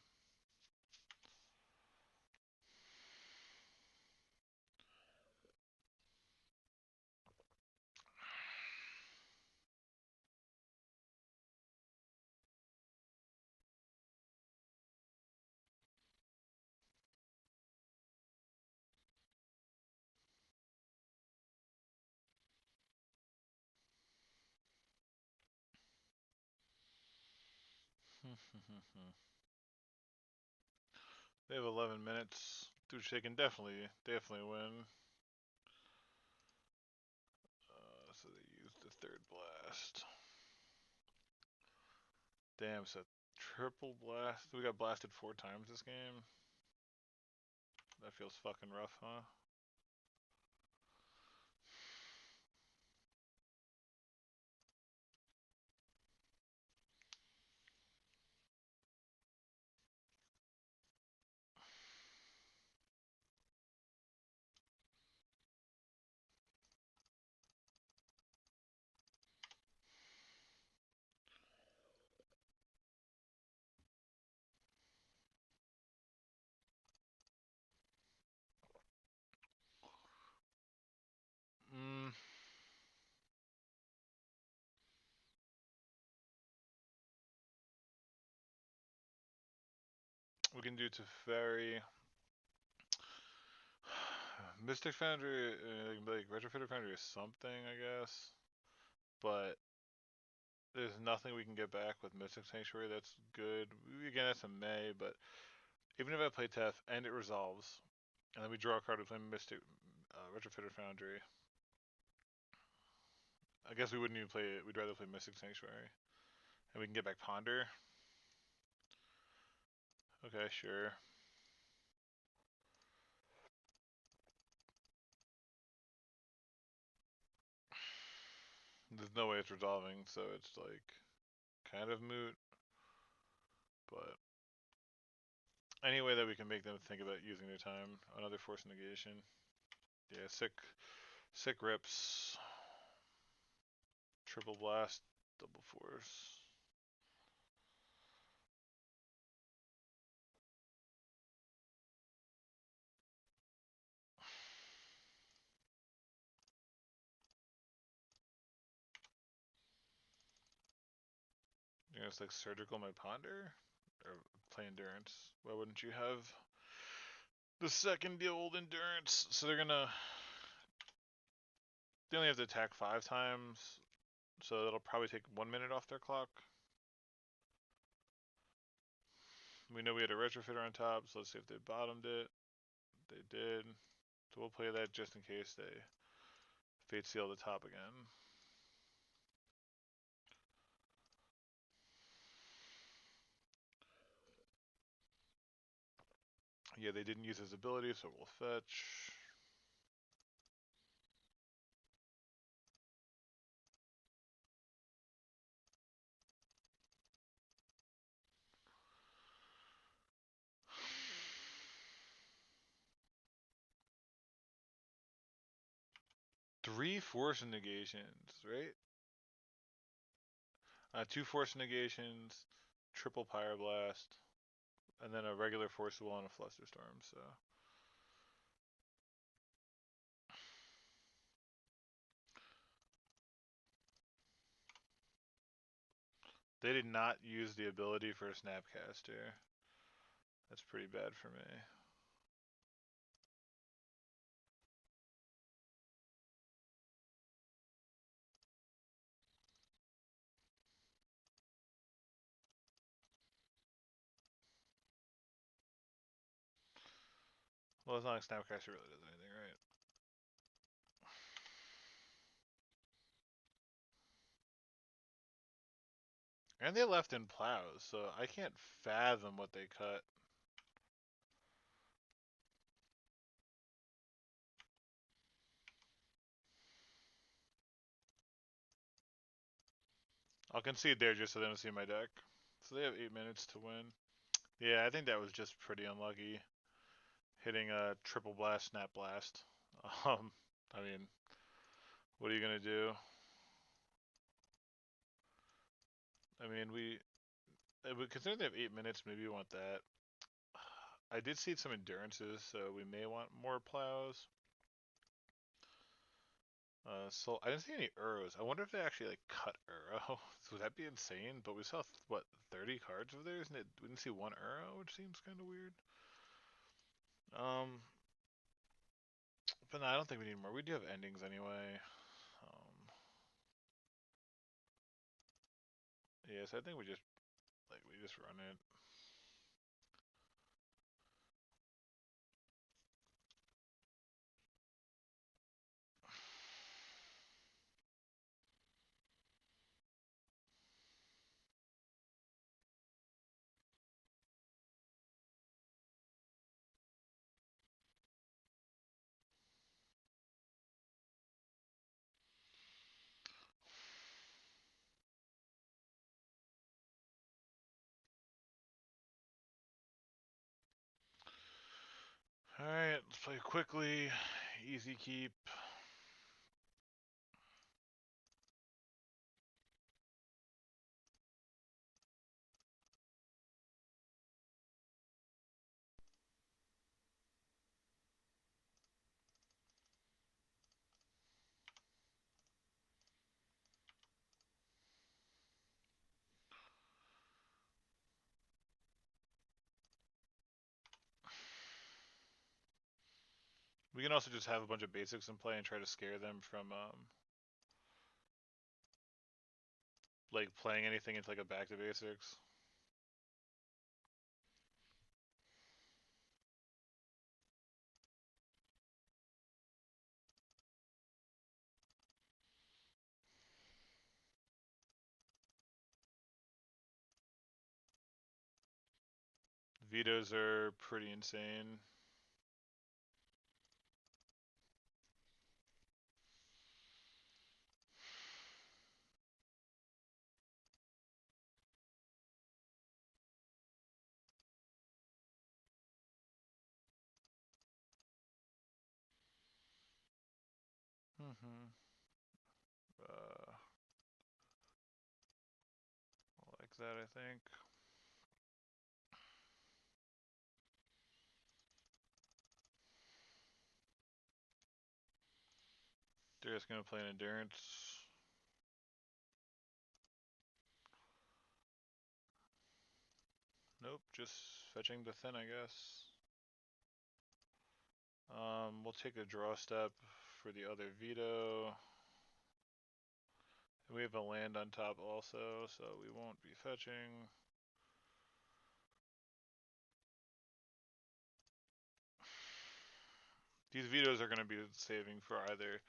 They have 11 minutes. Dude, they can definitely win. So they used the third blast. Damn, so triple blast. We got blasted 4 times this game. That feels fucking rough, huh? Mm, we can do Teferi. Mystic Foundry, like Retrofitter Foundry is something, I guess. But there's nothing we can get back with Mystic Sanctuary that's good. Again, that's a May, but even if I play Tef and it resolves, and then we draw a card to play Mystic Retrofitter Foundry, I guess we wouldn't even play it. We'd rather play Mystic Sanctuary. And we can get back Ponder. Okay, sure. There's no way it's resolving, so it's like kind of moot. But any way that we can make them think about using their time, another force negation. Yeah, sick rips, triple blast, double force. You know, it's like surgical my ponder or play endurance. Why wouldn't you have the second the old endurance? So they only have to attack 5 times, so it'll probably take 1 minute off their clock. We know we had a retrofitter on top, so let's see if they bottomed it. They did. So we'll play that just in case they fate seal the top again. Yeah, they didn't use his ability, so we'll fetch. Three force negations, right? 2 force negations, triple pyroblast, and then a regular force wall and a flusterstorm. So they did not use the ability for a snapcaster. That's pretty bad for me. Well, it's not like snapcaster really does anything, right? And they left in plows, so I can't fathom what they cut. I'll concede there just so they don't see my deck. So they have 8 minutes to win. Yeah, I think that was just pretty unlucky. Hitting a triple blast, snap blast. I mean, what are you gonna do? I mean, considering they have 8 minutes, maybe you want that. I did see some endurances, so we may want more plows. So I didn't see any Uros. I wonder if they actually like cut Uro. Would that be insane? But we saw what 30 cards of theirs, and we didn't see one Uro, which seems kind of weird. Um, but no, I don't think we need more. We do have endings anyway. Yes, I think we just Like, we just run it. Alright, let's play quickly. Easy keep. We can also just have a bunch of basics in play and try to scare them from like playing anything into like a back to basics. Vetoes are pretty insane. Mm-hmm. Like that, I think. They're just gonna play an endurance. Nope, just fetching the thin, I guess. We'll take a draw step for the other veto. We have a land on top also, so we won't be fetching. These vetoes are going to be saving for either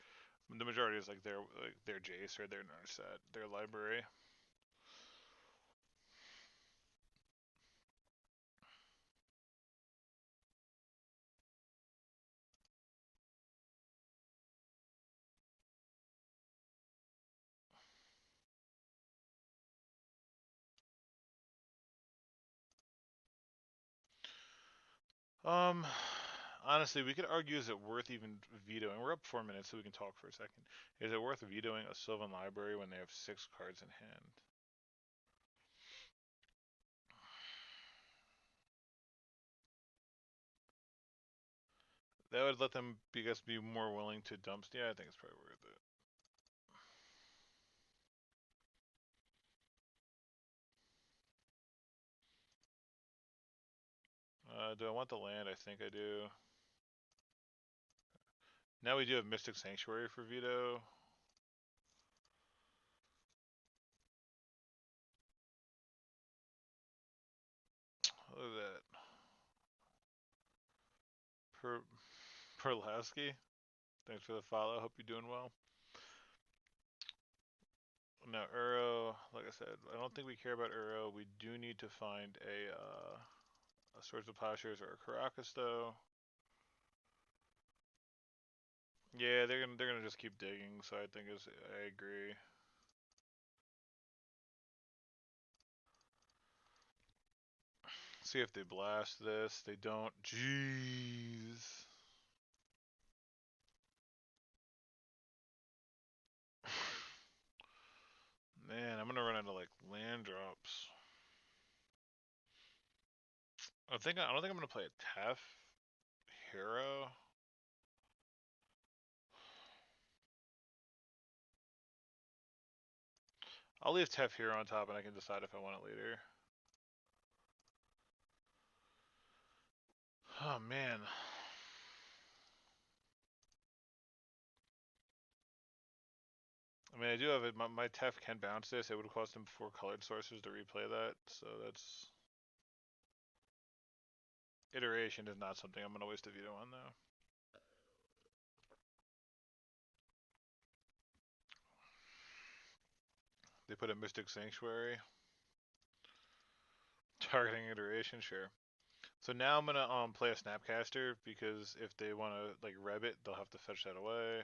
the majority is like their Jace or their Narset, their library. Um, honestly, we could argue, is it worth even vetoing? We're up 4 minutes, so we can talk for a second. Is it worth vetoing a Sylvan library when they have 6 cards in hand? That would let them, I guess, be more willing to dump. Yeah, I think it's probably worth it. Do I want the land? I think I do. Now we do have Mystic Sanctuary for veto. Look at that. Perlasky. Thanks for the follow. Hope you're doing well. Now Uro, like I said, I don't think we care about Uro. We do need to find a Swords of Plowshares or a Caracas though. Yeah, they're gonna just keep digging. So I agree. See if they blast this. They don't. Jeez. Man, I'm gonna run into like land drops. I don't think I'm gonna play a Tef hero. I'll leave Tef hero on top, and I can decide if I want it later. Oh man. I mean, I do have it. My Tef can bounce this. It would cost him 4 colored sources to replay that, so that's... Iteration is not something I'm going to waste a veto on, though. They put a Mystic Sanctuary. Targeting iteration, sure. So now I'm gonna play a Snapcaster because if they want to like reb it, they'll have to fetch that away.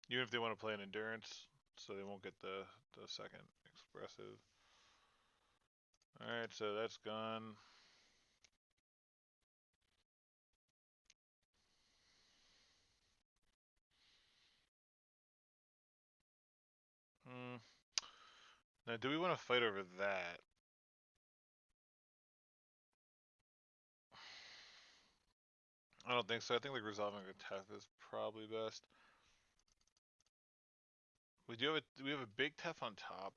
Even if they want to play an Endurance, so they won't get the second Expressive. All right, so that's gone. Now, do we want to fight over that? I don't think so. I think like resolving a Tef is probably best. We have a big Tef on top.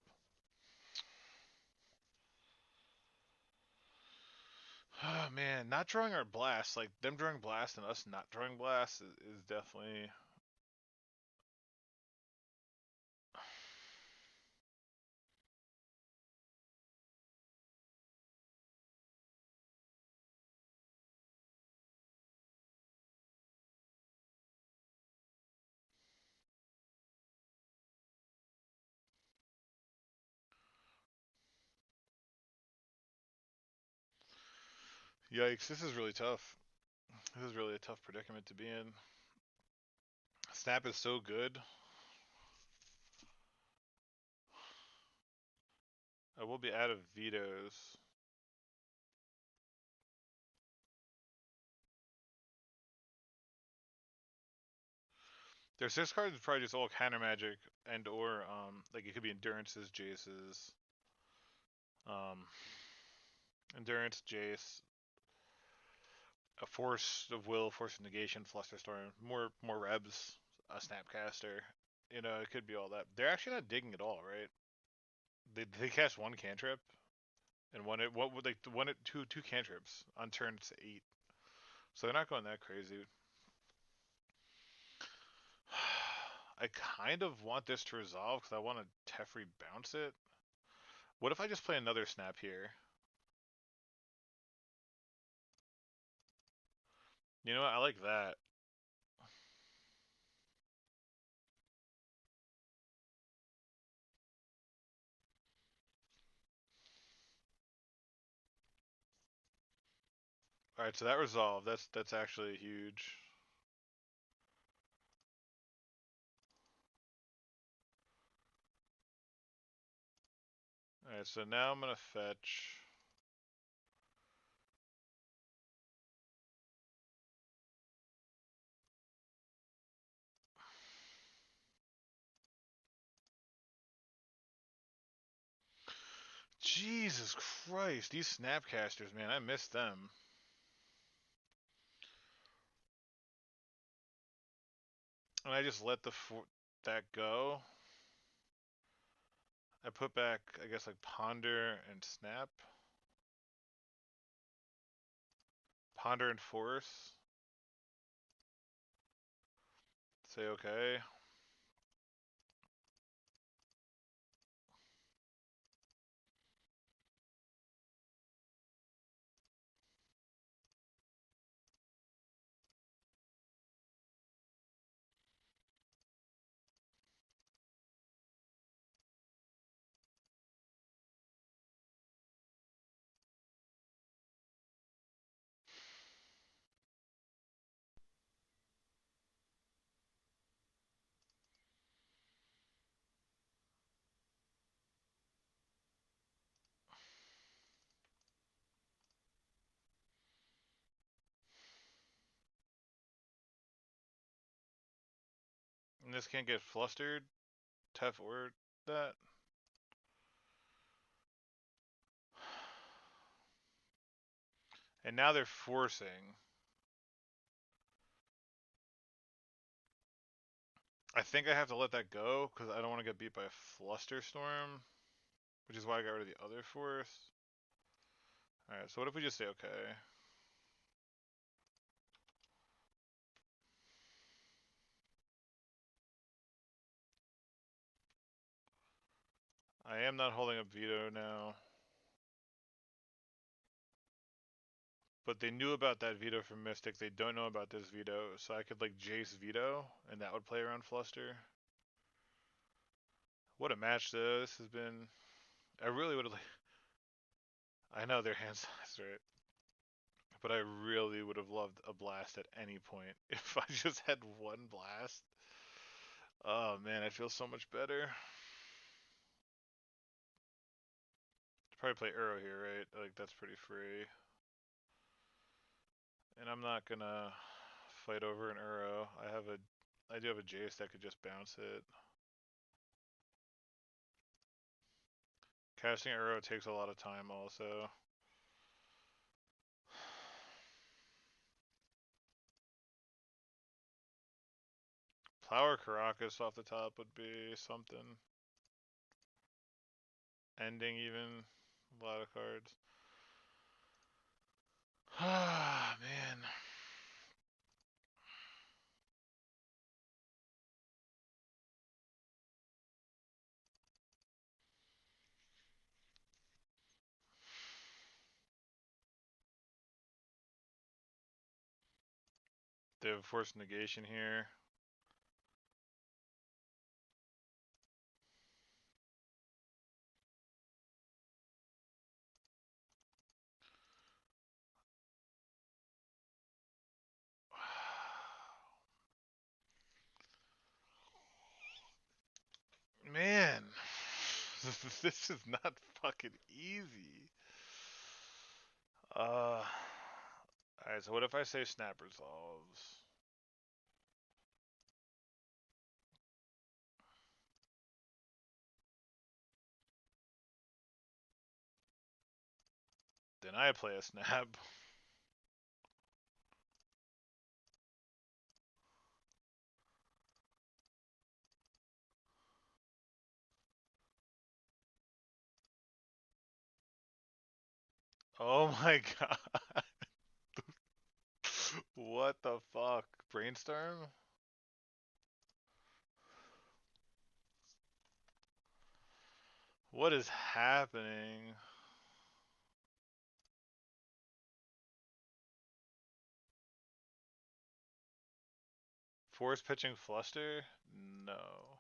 Oh man, not drawing our blast, like them drawing blast and us not drawing blast is definitely... Yikes, this is really tough. This is really a tough predicament to be in. Snap is so good. I will be out of vetoes. Their 6 cards is probably just all counter magic and or like it could be endurances, Jaces. Endurance, Jace, a force of will, force of negation, flusterstorm, more rebs, a snapcaster. You know, it could be all that. They're actually not digging at all, right? They cast 1 cantrip and what would like two cantrips on turn 8. So they're not going that crazy. I kind of want this to resolve because I want to Teferi bounce it. What if I just play another snap here? You know what? I like that. All right, so that resolved. That's actually huge. All right, so now I'm gonna fetch. Jesus Christ, these snapcasters, man, I miss them. And I just let that go. I put back, I guess, like ponder and snap. Ponder and force. Say okay. And this can't get flustered. Tef or that. And now they're forcing. I think I have to let that go because I don't want to get beat by a flusterstorm, which is why I got rid of the other force. All right, so what if we just say okay? I am not holding up veto now. But they knew about that veto from Mystic. They don't know about this veto, so I could like Jace veto, and that would play around Fluster. What a match though. This has been. I really would have. I know their hand size, right? But I really would have loved a blast at any point. If I just had one blast. Oh man, I feel so much better. Probably play Uro here, right? Like that's pretty free. And I'm not gonna fight over an Uro. I do have a Jace that could just bounce it. Casting Uro takes a lot of time also. Plower Caracas off the top would be something. Ending even. A lot of cards. Ah, man. They have forced negation here. Man, this is not fucking easy. Alright, so what if I say snap resolves? Then I play a snap. Oh my god. What the fuck? Brainstorm? What is happening? Force pitching Fluster? No.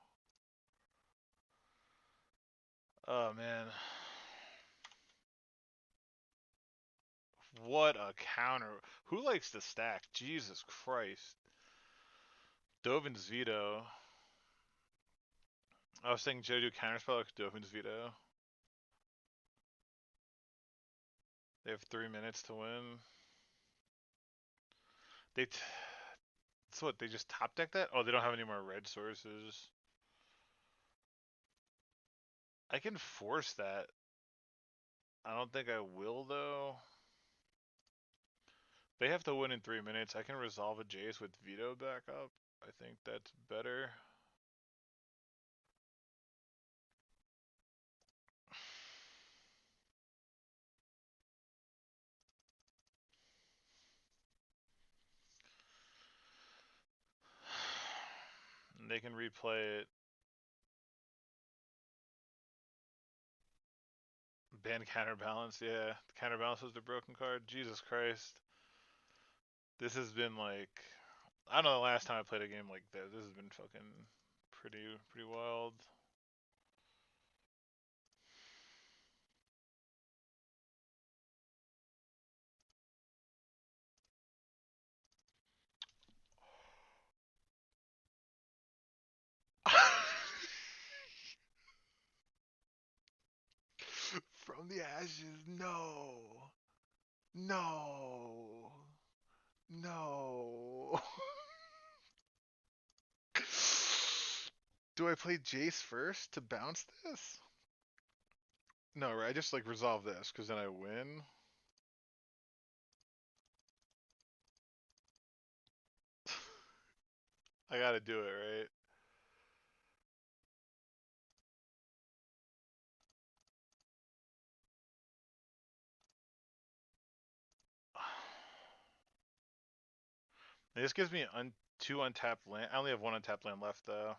Oh man. What a counter. Who likes to stack? Jesus Christ. Dovin's veto. I was thinking Joe do counterspell like Dovin's veto. They have 3 minutes to win. That's what, they just top deck that? Oh, they don't have any more red sources. I can force that. I don't think I will, though. They have to win in 3 minutes. I can resolve a Jace with veto back up. I think that's better. And they can replay it. Ban counterbalance, yeah. Counterbalance was the broken card. Jesus Christ. This has been like, I don't know the last time I played a game like this. This has been fucking pretty wild. From the ashes, no. No. No. Do I play Jace first to bounce this? No, right? I just like resolve this because then I win. I gotta do it, right? This gives me 2 untapped land. I only have 1 untapped land left though.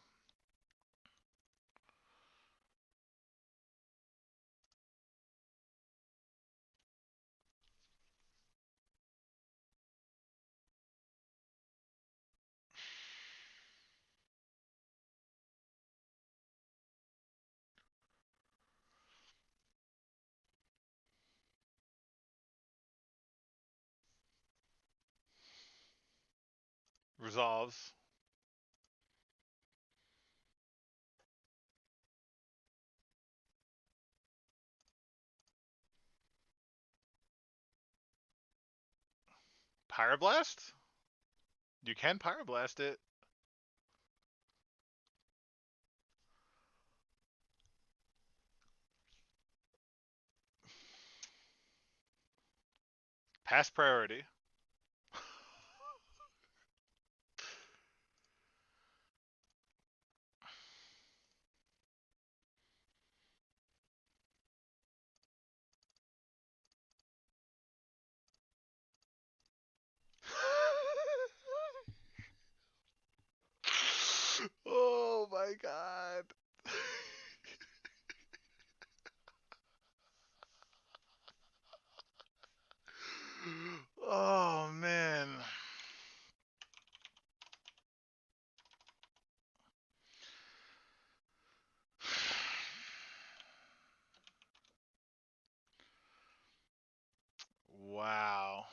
Resolves. Pyroblast? You can Pyroblast it. Pass priority. Oh my god. Oh man. Wow.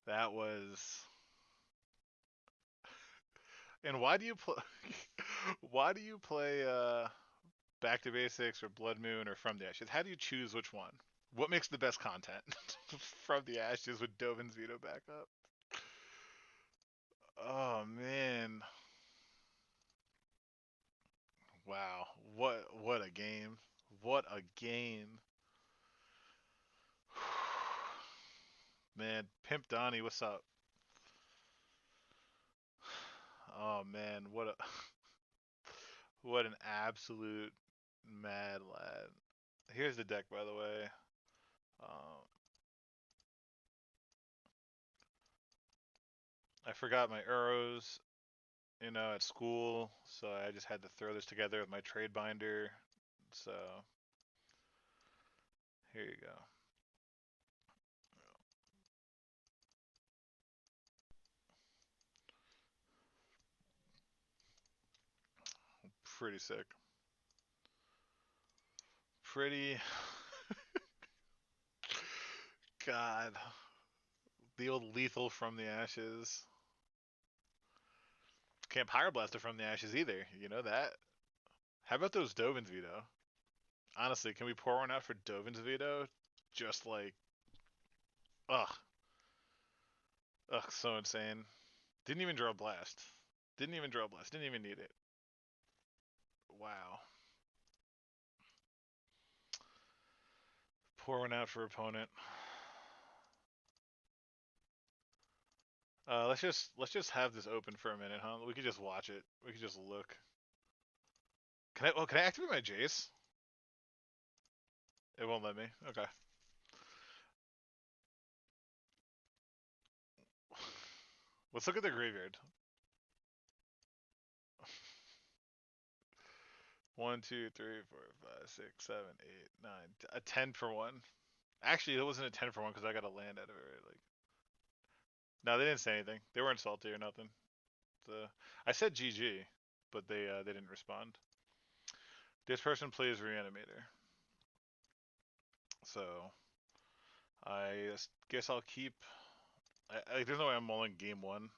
That was. And why do you play? Why do you play Back to Basics or Blood Moon or From the Ashes? How do you choose which one? What makes the best content? From the Ashes with Dovin's veto back up. Oh man. Wow. What a game. What a game. Man, Pimp Donnie, what's up? Oh man, what an absolute mad lad. Here's the deck, by the way. Um, I forgot my arrows, at school, so I just had to throw this together with my trade binder. So here you go. Pretty sick. Pretty. God, the old lethal from the ashes. Can't Pyroblast it from the ashes either. You know that. How about those Dovin's veto? Honestly, can we pour one out for Dovin's veto? Just like, ugh, ugh, so insane. Didn't even draw a blast. Didn't even draw a blast. Didn't even need it. Wow. Pour one out for opponent. Let's just have this open for a minute, huh? We could just watch it. We could just look. Can I activate my Jace? It won't let me. Okay. Let's look at the graveyard. 1, 2, 3, 4, 5, 6, 7, 8, 9. A 10 for one. Actually, it wasn't a 10 for one because I got a land out of it. Right? Like, no, they didn't say anything. They weren't salty or nothing. I said GG, but they didn't respond. This person plays Reanimator, so I guess I'll keep. There's no way I'm mulling game one.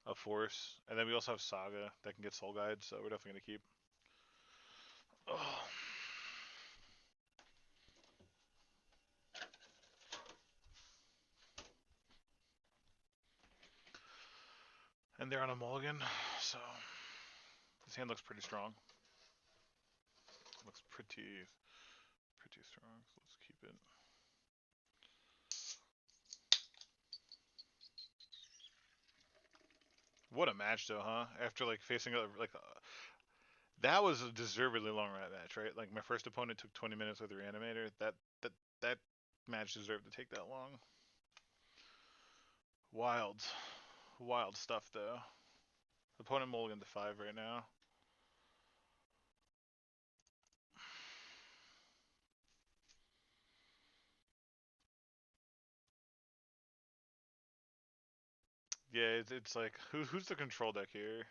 Of Force, and then we also have Saga that can get Soul Guide, so we're definitely gonna keep. Oh. And they're on a mulligan, so this hand looks pretty strong. Looks pretty strong. So let's keep it. What a match, though, huh? After like facing that was a deservedly long match, right? Like my first opponent took 20 minutes with the Reanimator. That match deserved to take that long. Wild, wild stuff though. Opponent mulligan to 5 right now. Yeah, it's like who's the control deck here?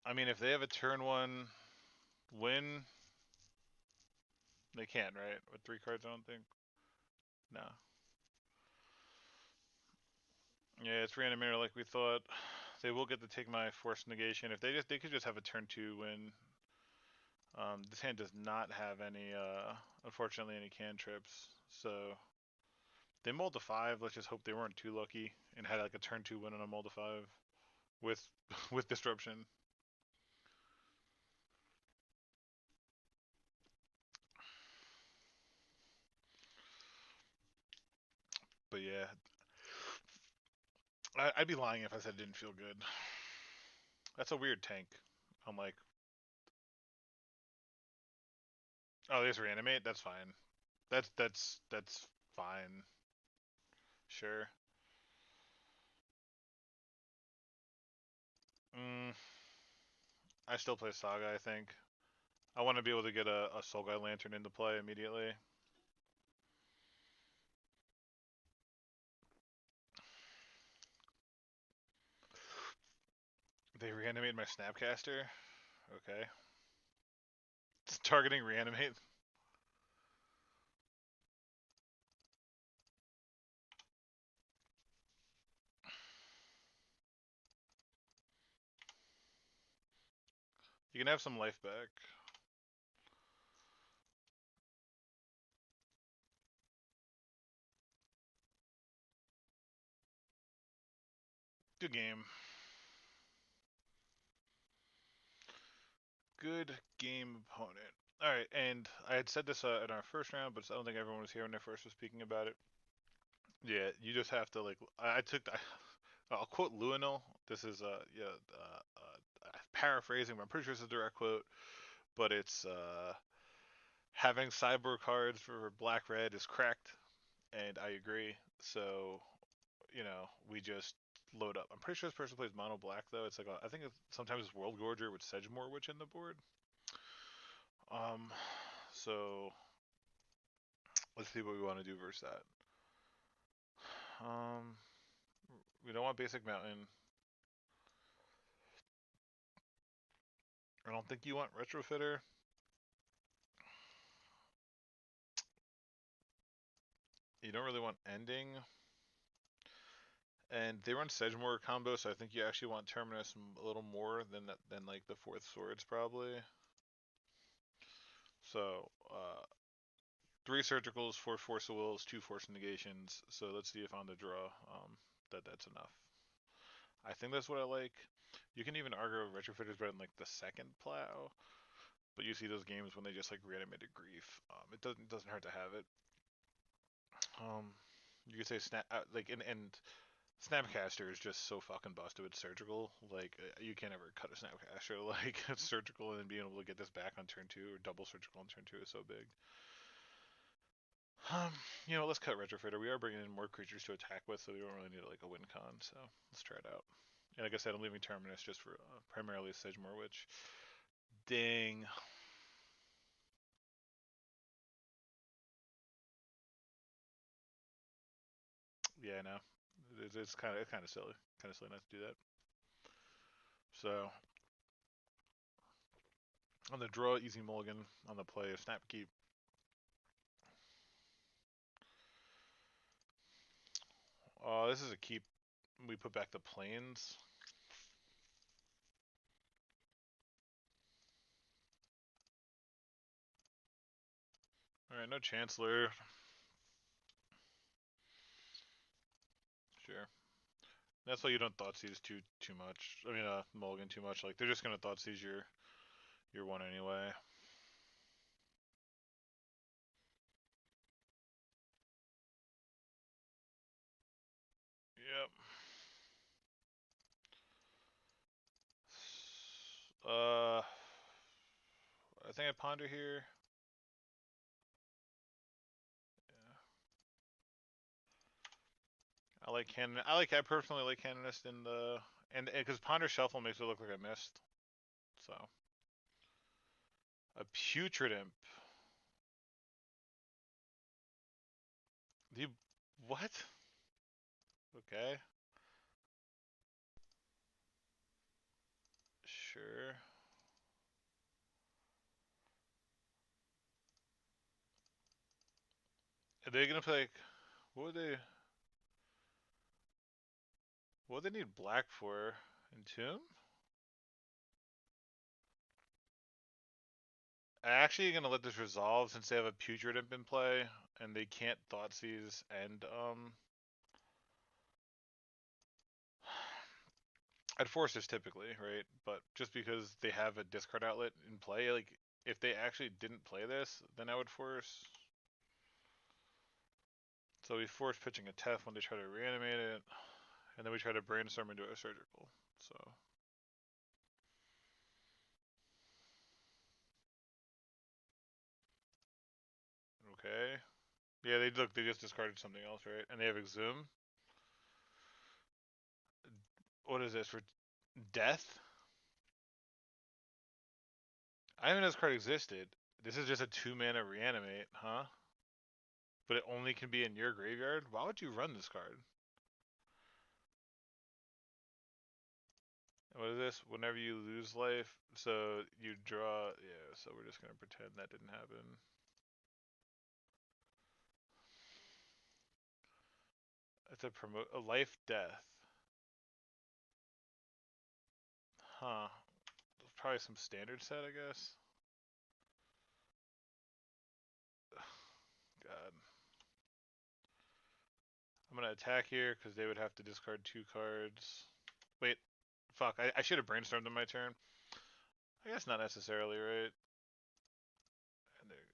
I mean, if they have a turn one win, They can't, right? With 3 cards, I don't think. No. Yeah, it's reanimator like we thought. They will get to take my force negation. If they could just have a turn 2 win. This hand does not have any, unfortunately, any cantrips. So they mulled to 5. Let's just hope they weren't too lucky and had like a turn 2 win on a mull to 5 with with disruption. But yeah, I'd be lying if I said it didn't feel good. That's a weird tank. I'm like, oh, there's reanimate. That's fine. That's fine. Sure. Mm, I still play Saga. I think I want to be able to get a Soul Guide Lantern into play immediately. They reanimate my Snapcaster. Okay. It's targeting reanimate. You can have some life back. Good game. Good game, opponent. All right, and I had said this in our first round, but I don't think everyone was here when I first was speaking about it. Yeah, you just have to like. I took. I'll quote Luenel. This is paraphrasing, but I'm pretty sure it's a direct quote. But it's having cyber cards for black red is correct, and I agree. So we just load up. I'm pretty sure this person plays mono black though. It's like I think sometimes it's World Gorger with Sedgemoor Witch in the board. So let's see what we want to do versus that. Um, we don't want basic mountain. I don't think you want retrofitter. You don't really want ending. And they run Sedgemoor combo, so I think you actually want Terminus a little more than like the fourth swords probably. So 3 surgicals, 4 force of wills, 2 force negations. So let's see if on the draw that's enough. I think that's what I like. You can even argue retrofitters better than like the second plow, but you see those games when they just like reanimated grief. It doesn't hurt to have it. You could say snap like and Snapcaster is just so fucking busted with surgical. Like you can't ever cut a Snapcaster. Like it's surgical and then being able to get this back on turn 2 or double surgical on turn 2 is so big. Let's cut Retrofitter. We are bringing in more creatures to attack with, so we don't really need like a win con. So let's try it out. And like I said, I'm leaving Terminus just for primarily Sedgemoor Witch. Dang. Yeah, I know. It's kind of silly. Kind of silly not to do that. So on the draw, easy mulligan. On the play, snap keep. This is a keep. We put back the planes. All right, no Chancellor. Sure. That's why you don't Thoughtseize too much. I mean, mulligan too much. Like they're just gonna Thoughtseize your one anyway. Yep. I think I ponder here. Yeah. I personally like Canonist in the and because ponder shuffle makes it look like I missed. So a putrid imp. You what? Okay. Sure. they gonna play like what would they what would they need black for? Entomb? I'm actually gonna let this resolve since they have a Putrid Imp in play and they can't Thoughtseize and I'd force this typically, right? But just because they have a discard outlet in play, like if they actually didn't play this, then I would force. So we force pitching a Tef when they try to reanimate it, and then we try to brainstorm into a surgical. So okay, yeah, they look. They just discarded something else, right? And they have Exhume. What is this for? Death? I didn't know this card existed. This is just a 2-mana reanimate, huh? But it only can be in your graveyard? Why would you run this card? What is this? Whenever you lose life, so you draw. Yeah, so we're just gonna pretend that didn't happen. It's a life death. Huh. Probably some standard set, I guess. God. I'm gonna attack here because they would have to discard 2 cards. Wait, fuck. I should have brainstormed on my turn. I guess not necessarily, right? And there you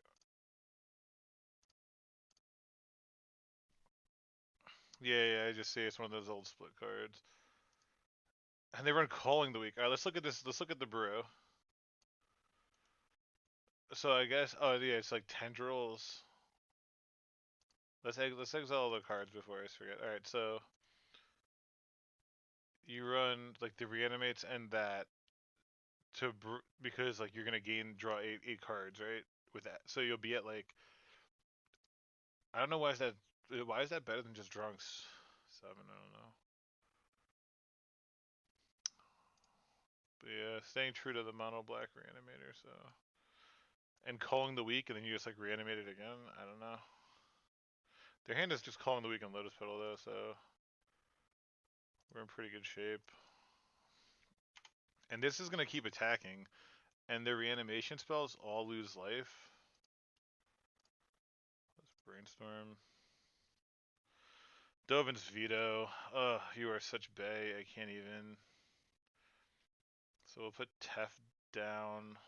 go. Yeah, I just see it's one of those old split cards. And they run Calling the Weak. Alright, let's look at this. Let's look at the brew. So I guess, oh yeah, it's like tendrils. Let's exile all the cards before I forget. Alright, so you run like the reanimates and that to because like you're gonna draw eight cards, right? With that, so you'll be at like I don't know why is that better than just drawing 7? I don't know. But yeah, staying true to the mono black reanimator, so and calling the weak, and then you just like reanimate it again. I don't know. Their hand is just calling the weak on Lotus Petal though, so we're in pretty good shape. And this is gonna keep attacking, and their reanimation spells all lose life. Let's brainstorm. Dovin's Veto. Ugh, you are such bae. I can't even. So we'll put Tef down.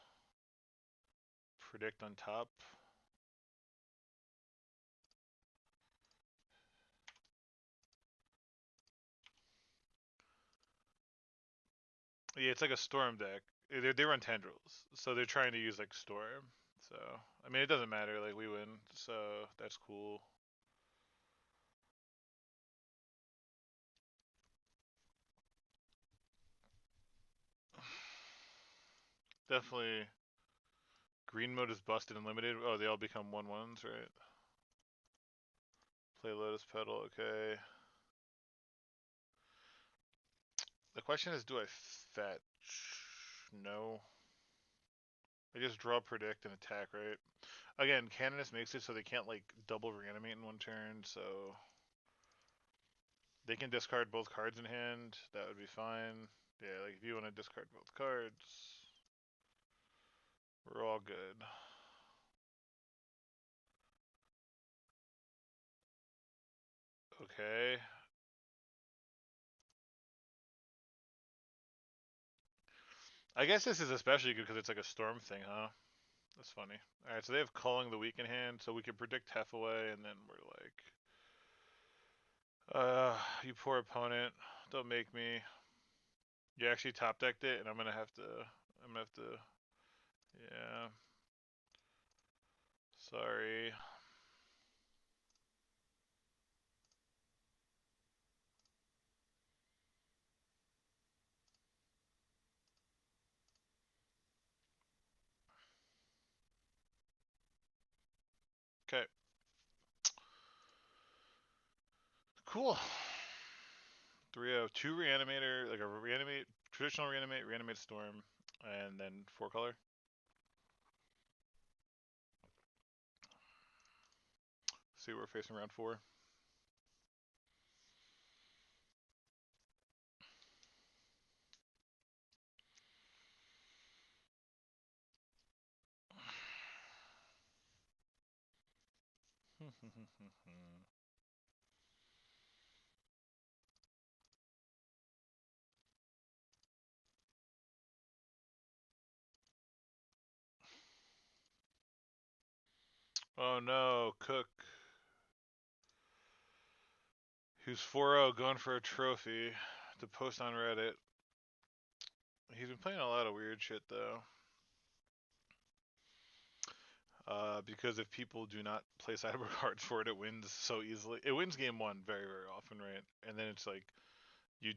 Predict on top. Yeah, it's like a Storm deck. They run Tendrils, so they're trying to use like Storm. So I mean, it doesn't matter. Like we win, so that's cool. Definitely. Green mode is busted and limited. Oh, they all become 1/1s, right? Play Lotus Petal, okay. The question is, do I fetch? No. I just draw, predict, and attack, right? Again, Canonist makes it so they can't like double reanimate in one turn, so they can discard both cards in hand. That would be fine. Yeah, like if you want to discard both cards, we're all good. Okay. I guess this is especially good because it's like a storm thing, huh? That's funny. Alright, so they have Calling the Weak in hand, so we can predict Hef away, and then we're like, you poor opponent, don't make me. You actually top decked it, and I'm gonna have to, yeah. Sorry. Okay. Cool. 3-0. 2 reanimator, like a reanimate, traditional reanimate storm, and then 4 color. See, we're facing round 4. Oh no, Cook, who's 4-0 going for a trophy to post on Reddit. He's been playing a lot of weird shit though. Because if people do not play sideboard cards for it, it wins so easily. It wins game 1 very, very often, right? And then it's like you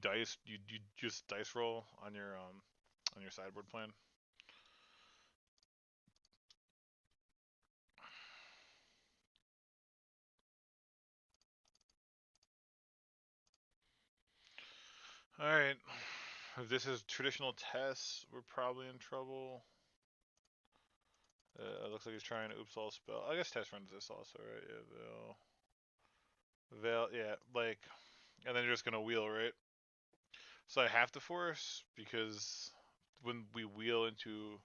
just dice roll on your sideboard plan. All right. If this is traditional tests, we're probably in trouble. It looks like he's trying to oops all spell. I guess test runs this also, right? Yeah, Veil, yeah, like, and then you're just gonna wheel, right? So I have to force because when we wheel into,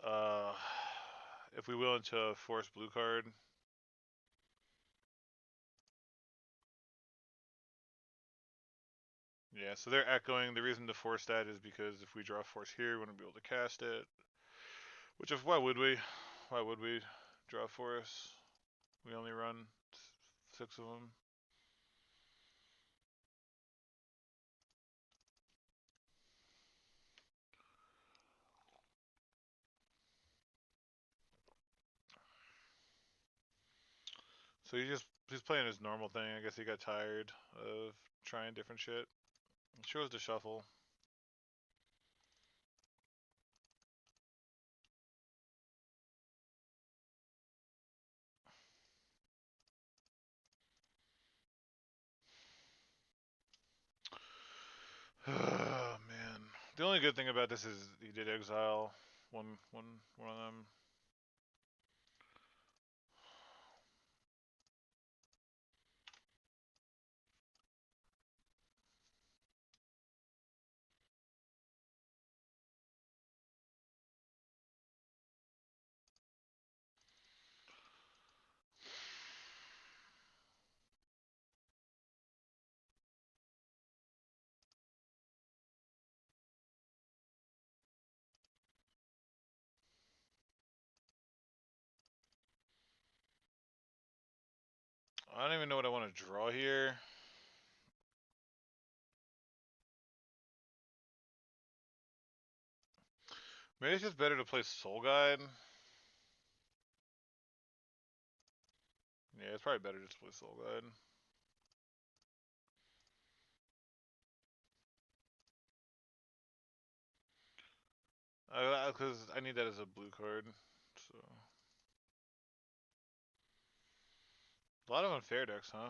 uh, if we wheel into a force blue card, yeah. So they're echoing. The reason to force that is because if we draw force here, we wouldn't be able to cast it. Which is why would we? Why would we draw force? We only run 6 of them. So he's playing his normal thing. I guess he got tired of trying different shit. Chose to shuffle. Oh man. The only good thing about this is he did exile one of them. I don't even know what I want to draw here. Maybe it's just better to play Soul Guide. Yeah, it's probably better just to play Soul Guide. Because I need that as a blue card. So a lot of unfair decks, huh?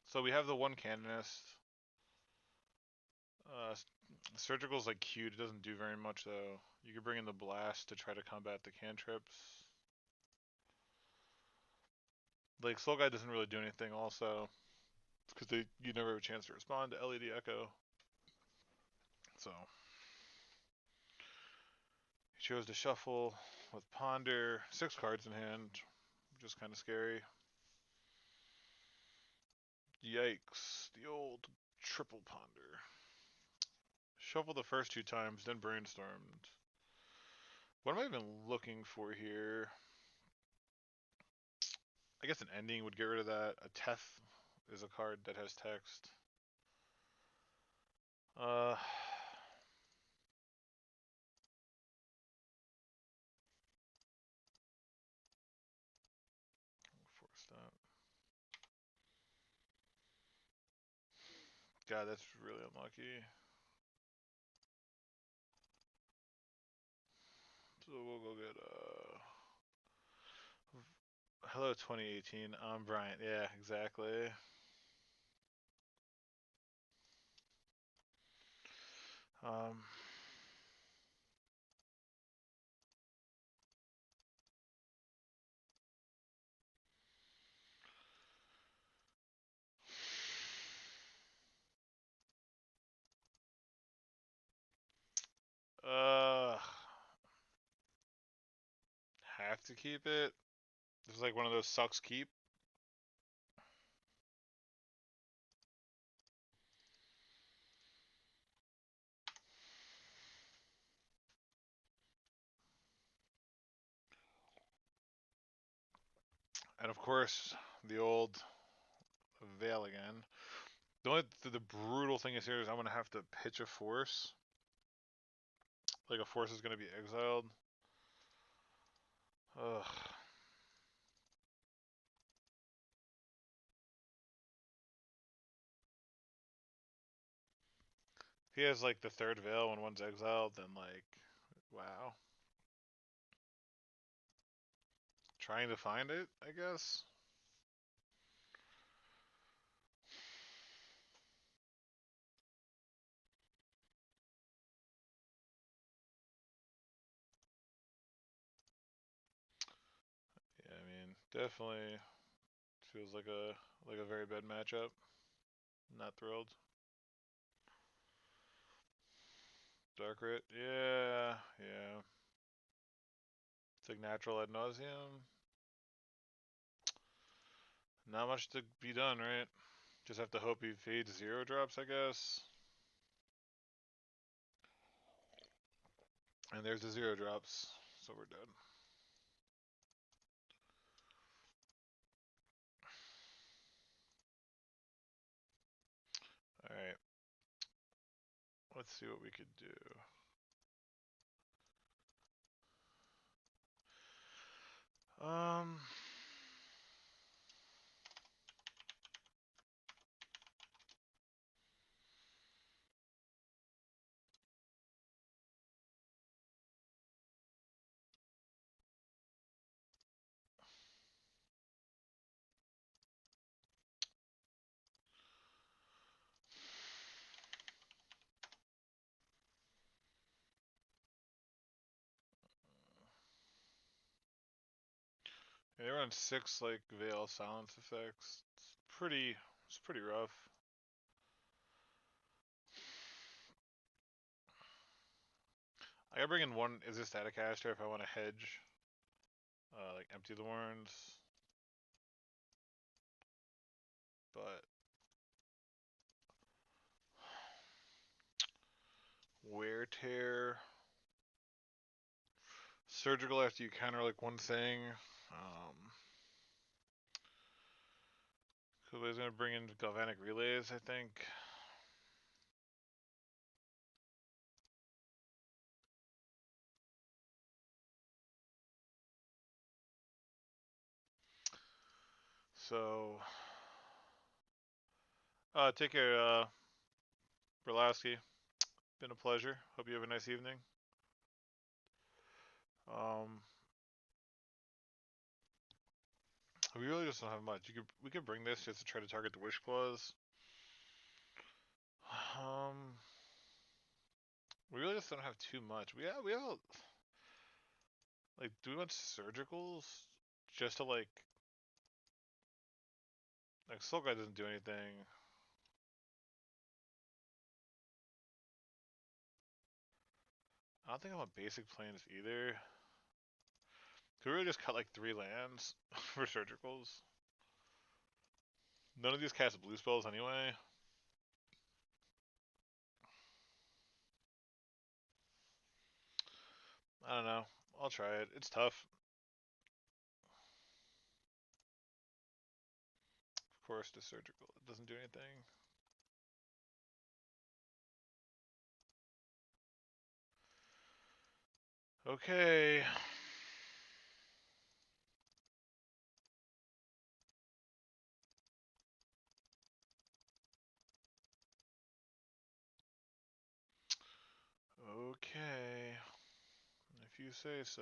So we have the one Canonist. Surgical's like cute. It doesn't do very much though. You could bring in the blast to try to combat the cantrips. Like Soul Guide doesn't really do anything also, because you never have a chance to respond to LED Echo. So he chose to shuffle with Ponder, 6 cards in hand, which is kind of scary. Yikes! The old triple Ponder. Shuffle the first 2 times, then brainstormed. What am I even looking for here? I guess an ending would get rid of that. A Teth is a card that has text. Uh, force that. God, that's really unlucky. So we'll go get hello 2018. I'm Bryant. Yeah, exactly. Um, Have to keep it. This is like one of those sucks keep. And of course, the old Veil again. The brutal thing is here is I'm gonna have to pitch a force. Like a force is gonna be exiled. Ugh. If he has like the third Veil when one's exiled, then like, wow. Trying to find it, I guess. Yeah, I mean, definitely feels like a very bad matchup. Not thrilled. Dark Rit, yeah, yeah. It's like natural ad nauseum. Not much to be done, right? Just have to hope he fades 0 drops, I guess. And there's the 0 drops, so we're dead. Alright. Let's see what we could do. Um, yeah, they run 6 like Veil silence effects. It's pretty rough. I gotta bring in one is a Staticaster if I want to hedge. Like empty the warrens. But wear tear. Surgical after you counter like one thing. Kulei's gonna bring in Galvanic Relays, I think. So, take care, Berlowski. Been a pleasure. Hope you have a nice evening. Um, we really just don't have much. We could bring this just to try to target the Wish Claws. Um, we really just don't have too much. We have like, do we want surgicals just to like Soul Guy doesn't do anything. I don't think I want basic planes either. Could we really just cut like 3 lands for surgicals? None of these cast blue spells anyway. I don't know. I'll try it. It's tough. Of course, the surgical. It doesn't do anything. Okay. Okay. If you say so.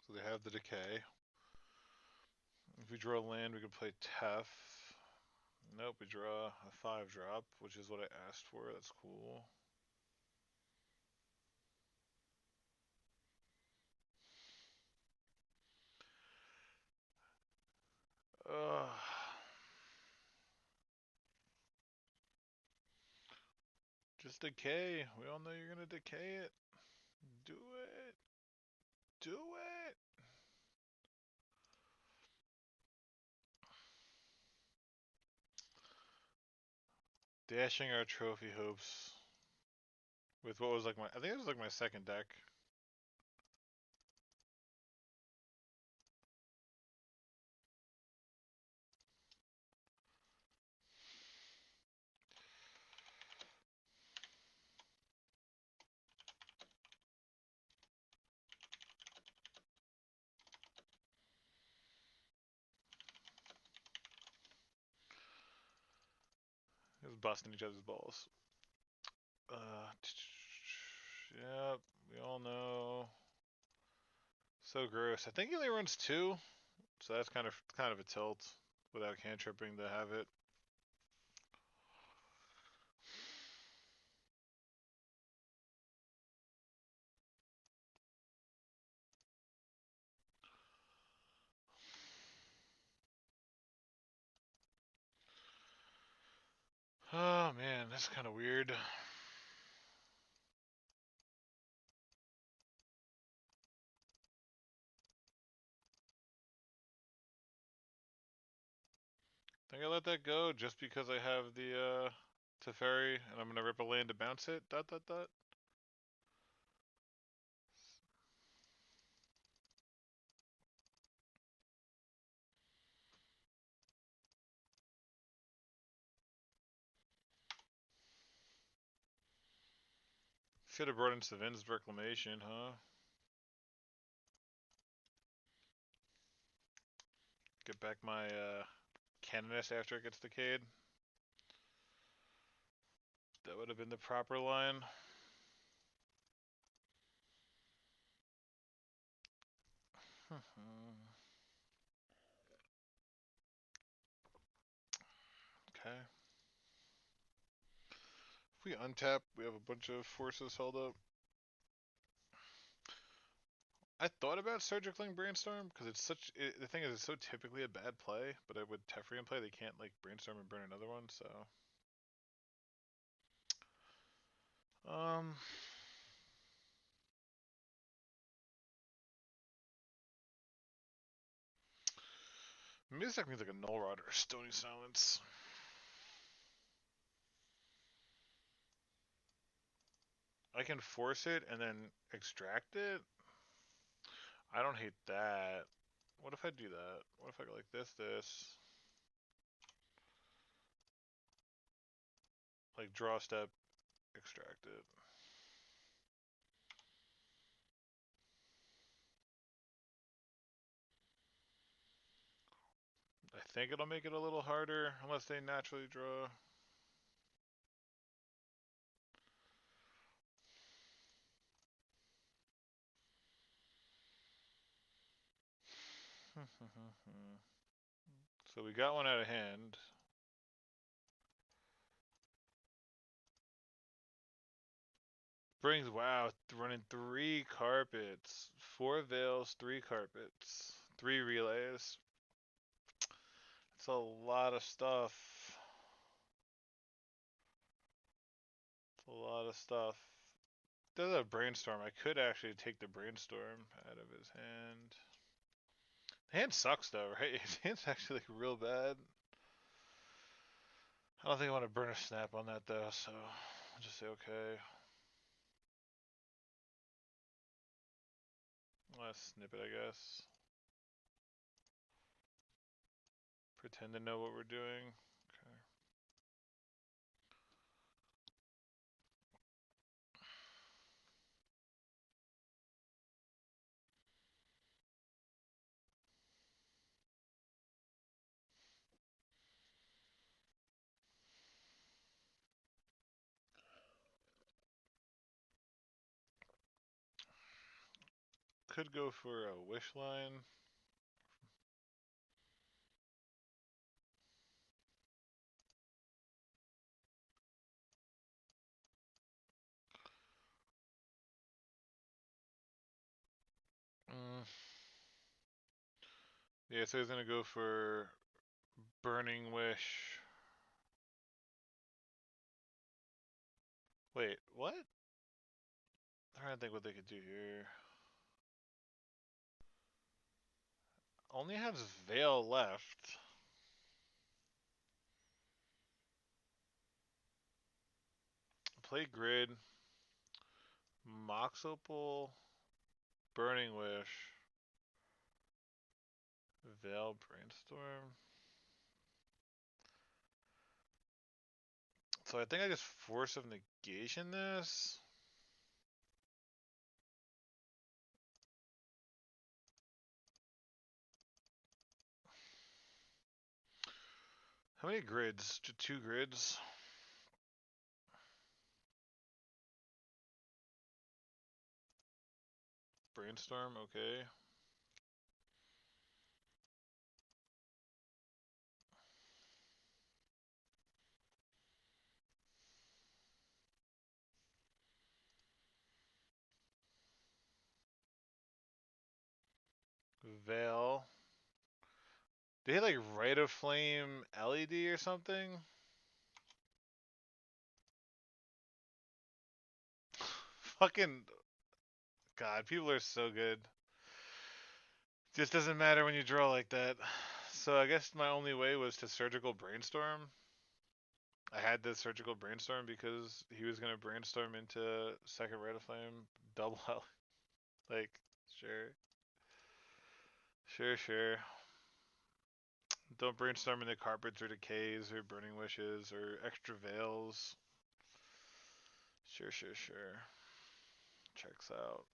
So they have the decay. If we draw land, we can play Tef. Nope, we draw a 5-drop, which is what I asked for. That's cool. Ugh. Just decay. We all know you're gonna decay it. Do it. Do it. Dashing our trophy hopes with what was like I think it was like my second deck. It was busting each other's balls. Yeah, we all know. So gross. I think he only runs 2, so that's kind of a tilt without cantripping to have it. Oh man, that's kind of weird. Think I let that go just because I have the Teferi and I'm gonna rip a land to bounce it. Dot dot dot. Should have brought in Savin's Reclamation, huh? Get back my Canonist after it gets decayed. That would have been the proper line. Okay. If we untap, we have a bunch of forces held up. I thought about Surgicling Brainstorm because it's the thing is, it's so typically a bad play, but with Teferi in play, they can't like Brainstorm and burn another one, so. Maybe this deck means like a Null Rod or a Stony Silence. I can force it and then extract it. I don't hate that. What if I do that? What if I go like this? Like draw step, extract it. I think it'll make it a little harder unless they naturally draw. So we got one out of hand. Brings, wow, running 3 carpets, 4 veils, 3 carpets, 3 relays. It's a lot of stuff. It's a lot of stuff. Does a brainstorm? I could actually take the brainstorm out of his hand. The hand sucks though, right? His hand's actually like real bad. I don't think I want to burn a snap on that though, so I'll just say okay. Last snippet, I guess. Pretend to know what we're doing. Okay. could go for a wish line. Mm. Yeah, so he's gonna go for Burning Wish. Wait, what? I'm trying to think what they could do here. Only has Veil left. Play Grid, Mox Opal, Burning Wish, Veil Brainstorm. So I think I just Force of Negation this. How many grids? Two grids. Brainstorm, okay. Veil. They had like Rite of Flame LED or something. Fucking God, people are so good. Just doesn't matter when you draw like that. So I guess my only way was to Surgical Brainstorm. I had the Surgical Brainstorm because he was gonna brainstorm into second Rite of Flame double L. Like, sure, sure. Don't brainstorm into Carpets or Decays or Burning Wishes or Extra Veils. Sure. Checks out.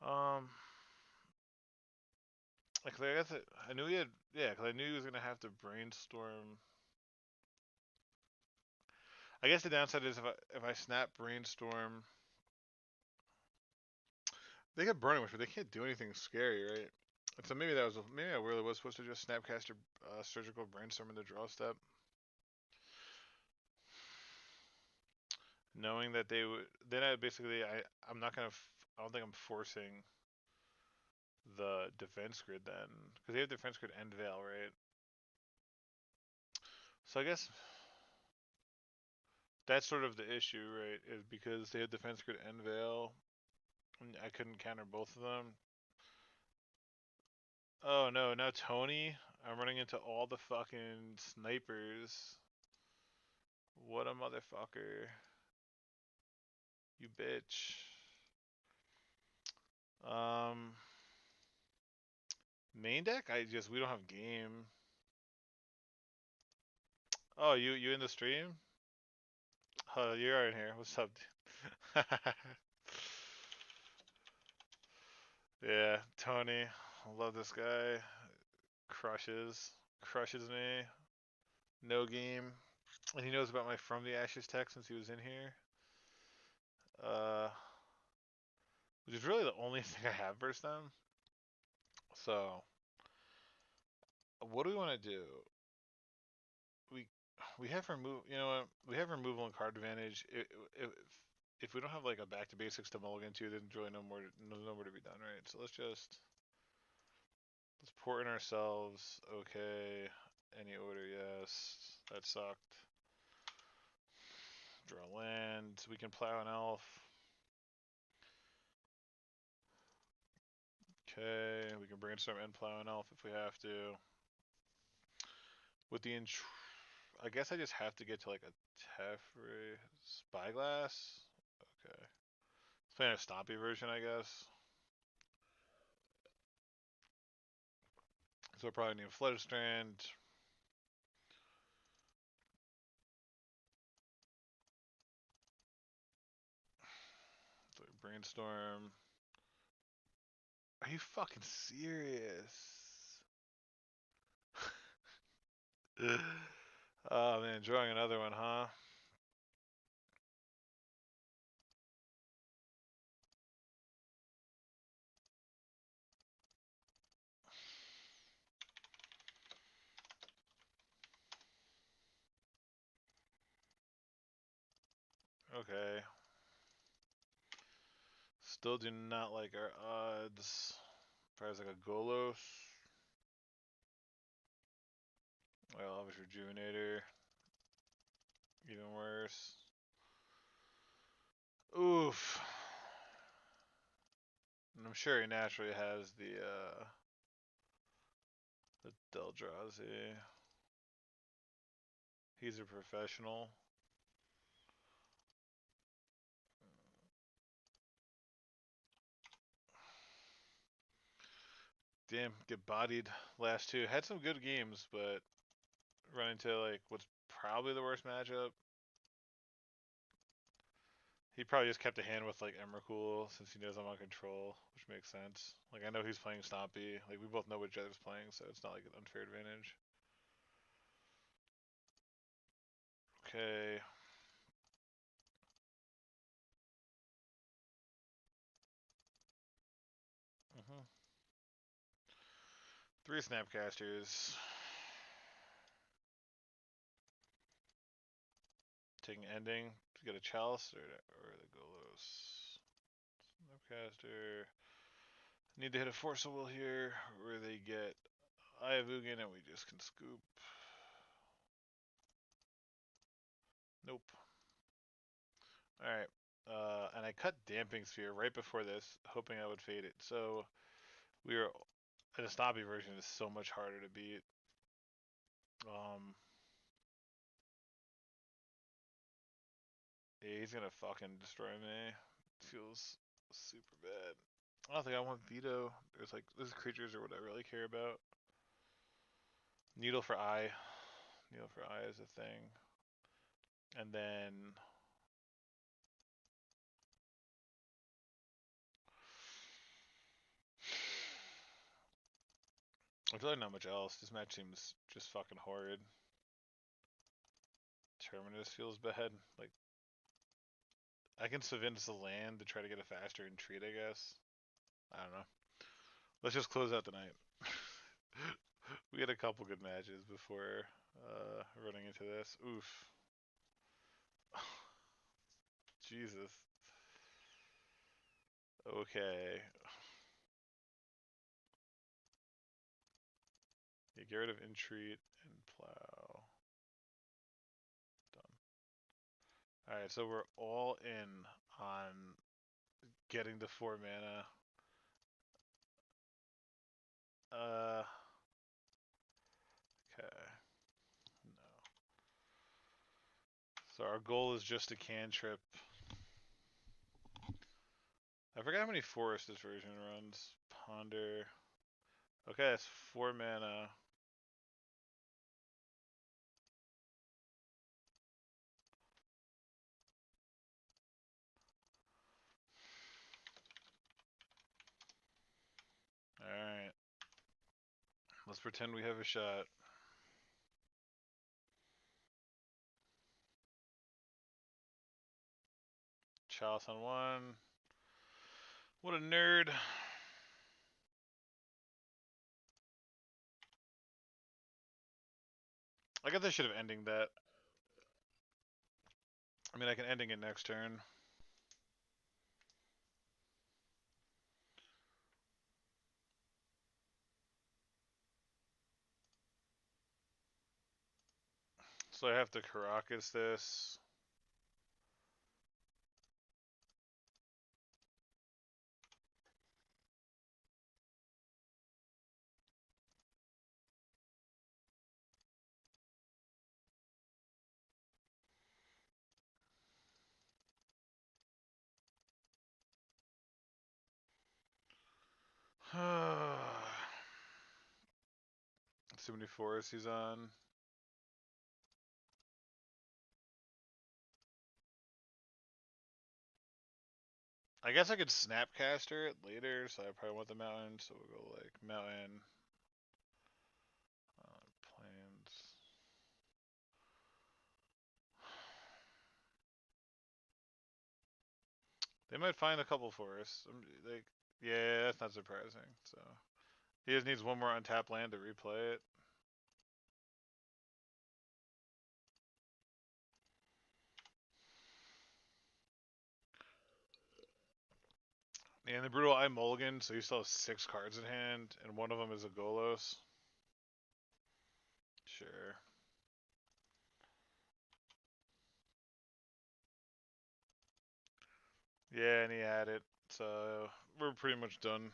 Um, like I guess I knew he had, yeah, because I knew he was gonna have to brainstorm. I guess the downside is if I snap brainstorm, they get Burning Wish, but they can't do anything scary, right? So maybe I really was supposed to just Snapcaster Surgical Brainstorm in the draw step, knowing that they would. Then I'm not gonna. I don't think I'm forcing the defense grid then, because they have defense grid and Veil, right? So I guess that's sort of the issue, right? Is because they have defense grid and Veil, and I couldn't counter both of them. Oh no, now Tony, I'm running into all the fucking snipers. What a motherfucker. You bitch. Um, Main deck? We don't have game. Oh, you in the stream? Oh, you're in here. What's up, dude? Yeah, Tony. I love this guy. Crushes me. No game. And he knows about my From the Ashes tech since he was in here. Uh, which is really the only thing I have versus them. So, what do we want to do? We we have remove. You know what? We have removal and card advantage. If we don't have like a back to basics to mulligan to, then really no more to be done, right? So let's port in ourselves. Okay. Any order, yes. That sucked. Draw land. We can plow an elf. Okay, we can brainstorm and plow an elf if we have to. With the I guess I just have to get to like a Teferi Spyglass. Okay. It's playing a Stompy version, I guess. So I probably need a Flooded Strand. So brainstorm. Are you fucking serious? Oh man, drawing another one, huh? Okay. Still do not like our odds. Probably like a Golos. Well, obviously Rejuvenator. Even worse. Oof. And I'm sure he naturally has the Deldrazi. He's a professional. Damn, get bodied last two. Had some good games, but run into like what's probably the worst matchup. He probably just kept a hand with like Emrakul since he knows I'm on control, which makes sense. Like I know he's playing Stompy. Like we both know what Jet's playing, so it's not like an unfair advantage. Okay. Mhm. Three Snapcasters. Taking ending to get a Chalice or the Golos. Snapcaster. Need to hit a Force of Will here, where they get Ayavugan and we just can scoop. Nope. Alright. And I cut Damping Sphere right before this, hoping I would fade it. So we were the Snobby version is so much harder to beat. Yeah, he's gonna fucking destroy me. Feels super bad. I don't think I want Veto. There's creatures or what I really care about. Needle for Eye. Needle for Eye is a thing. And then there's really not much else. This match seems just fucking horrid. Terminus feels bad. Like I can Savinus the land to try to get a faster retreat, I guess. I don't know. Let's just close out the night. We had a couple good matches before running into this. Oof. Jesus. Okay. Yeah, get rid of Entreat and Plow. Done. Alright, so we're all in on getting the 4 mana. Okay. No. So our goal is just a cantrip. I forgot how many forests this version runs. Ponder. Okay, that's 4 mana. Alright. Let's pretend we have a shot. Chalice on 1. What a nerd. I guess I should have ending that. I mean, I can ending it next turn. So I have to Caracas this. Let's see how many forests he's on. I guess I could Snapcaster it later, so I probably want the mountain, so we'll go like mountain. Plains. They might find a couple forests. Like, yeah, that's not surprising. So he just needs one more untapped land to replay it. And the Brutal I mulligan, so you still have 6 cards in hand, and one of them is a Golos. Sure. Yeah, and he had it, so we're pretty much done.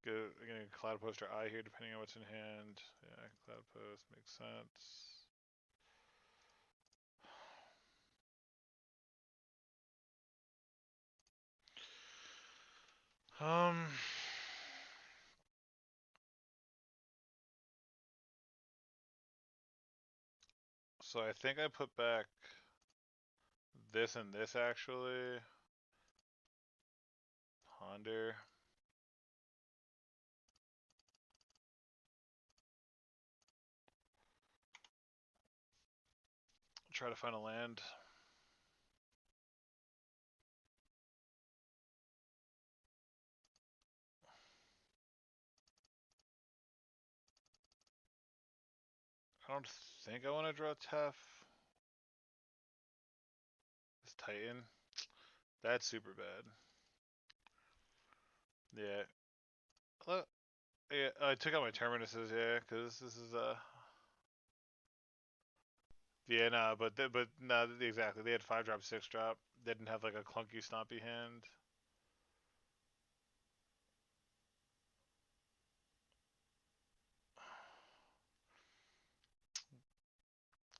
Getting a Cloud Post or Eye here, depending on what's in hand. Yeah, Cloud Post makes sense. Um, so I think I put back this and this actually. Ponder. Try to find a land. I don't think I want to draw Tef. This Titan. That's super bad. Yeah. Yeah, I took out my Terminuses, yeah, because this is yeah, nah, but nah, exactly. They had 5-drop, 6-drop. They didn't have like a clunky, stompy hand.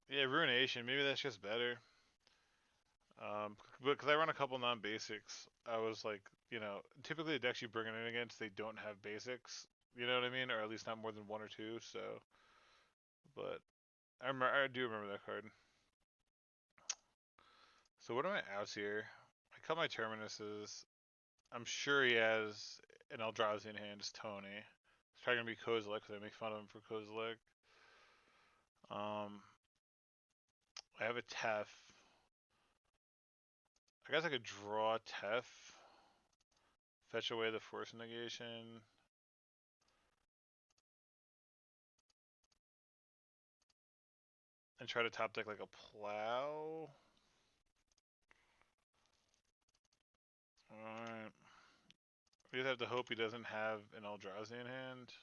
Yeah, Ruination. Maybe that's just better. Because I run a couple non-basics, I was like, typically the decks you bring it in against, they don't have basics. You know what I mean? Or at least not more than one or two. So, but I do remember that card. So what are my outs here? I cut my Terminuses. I'm sure he has an Eldrazi in hand. It's Tony. It's probably gonna be Kozilek because I make fun of him for Kozilek. Um, I have a Tef. I guess I could draw Tef, fetch away the Force Negation. And try to top deck like a Plow. Alright. We just have to hope he doesn't have an Eldrazi in hand.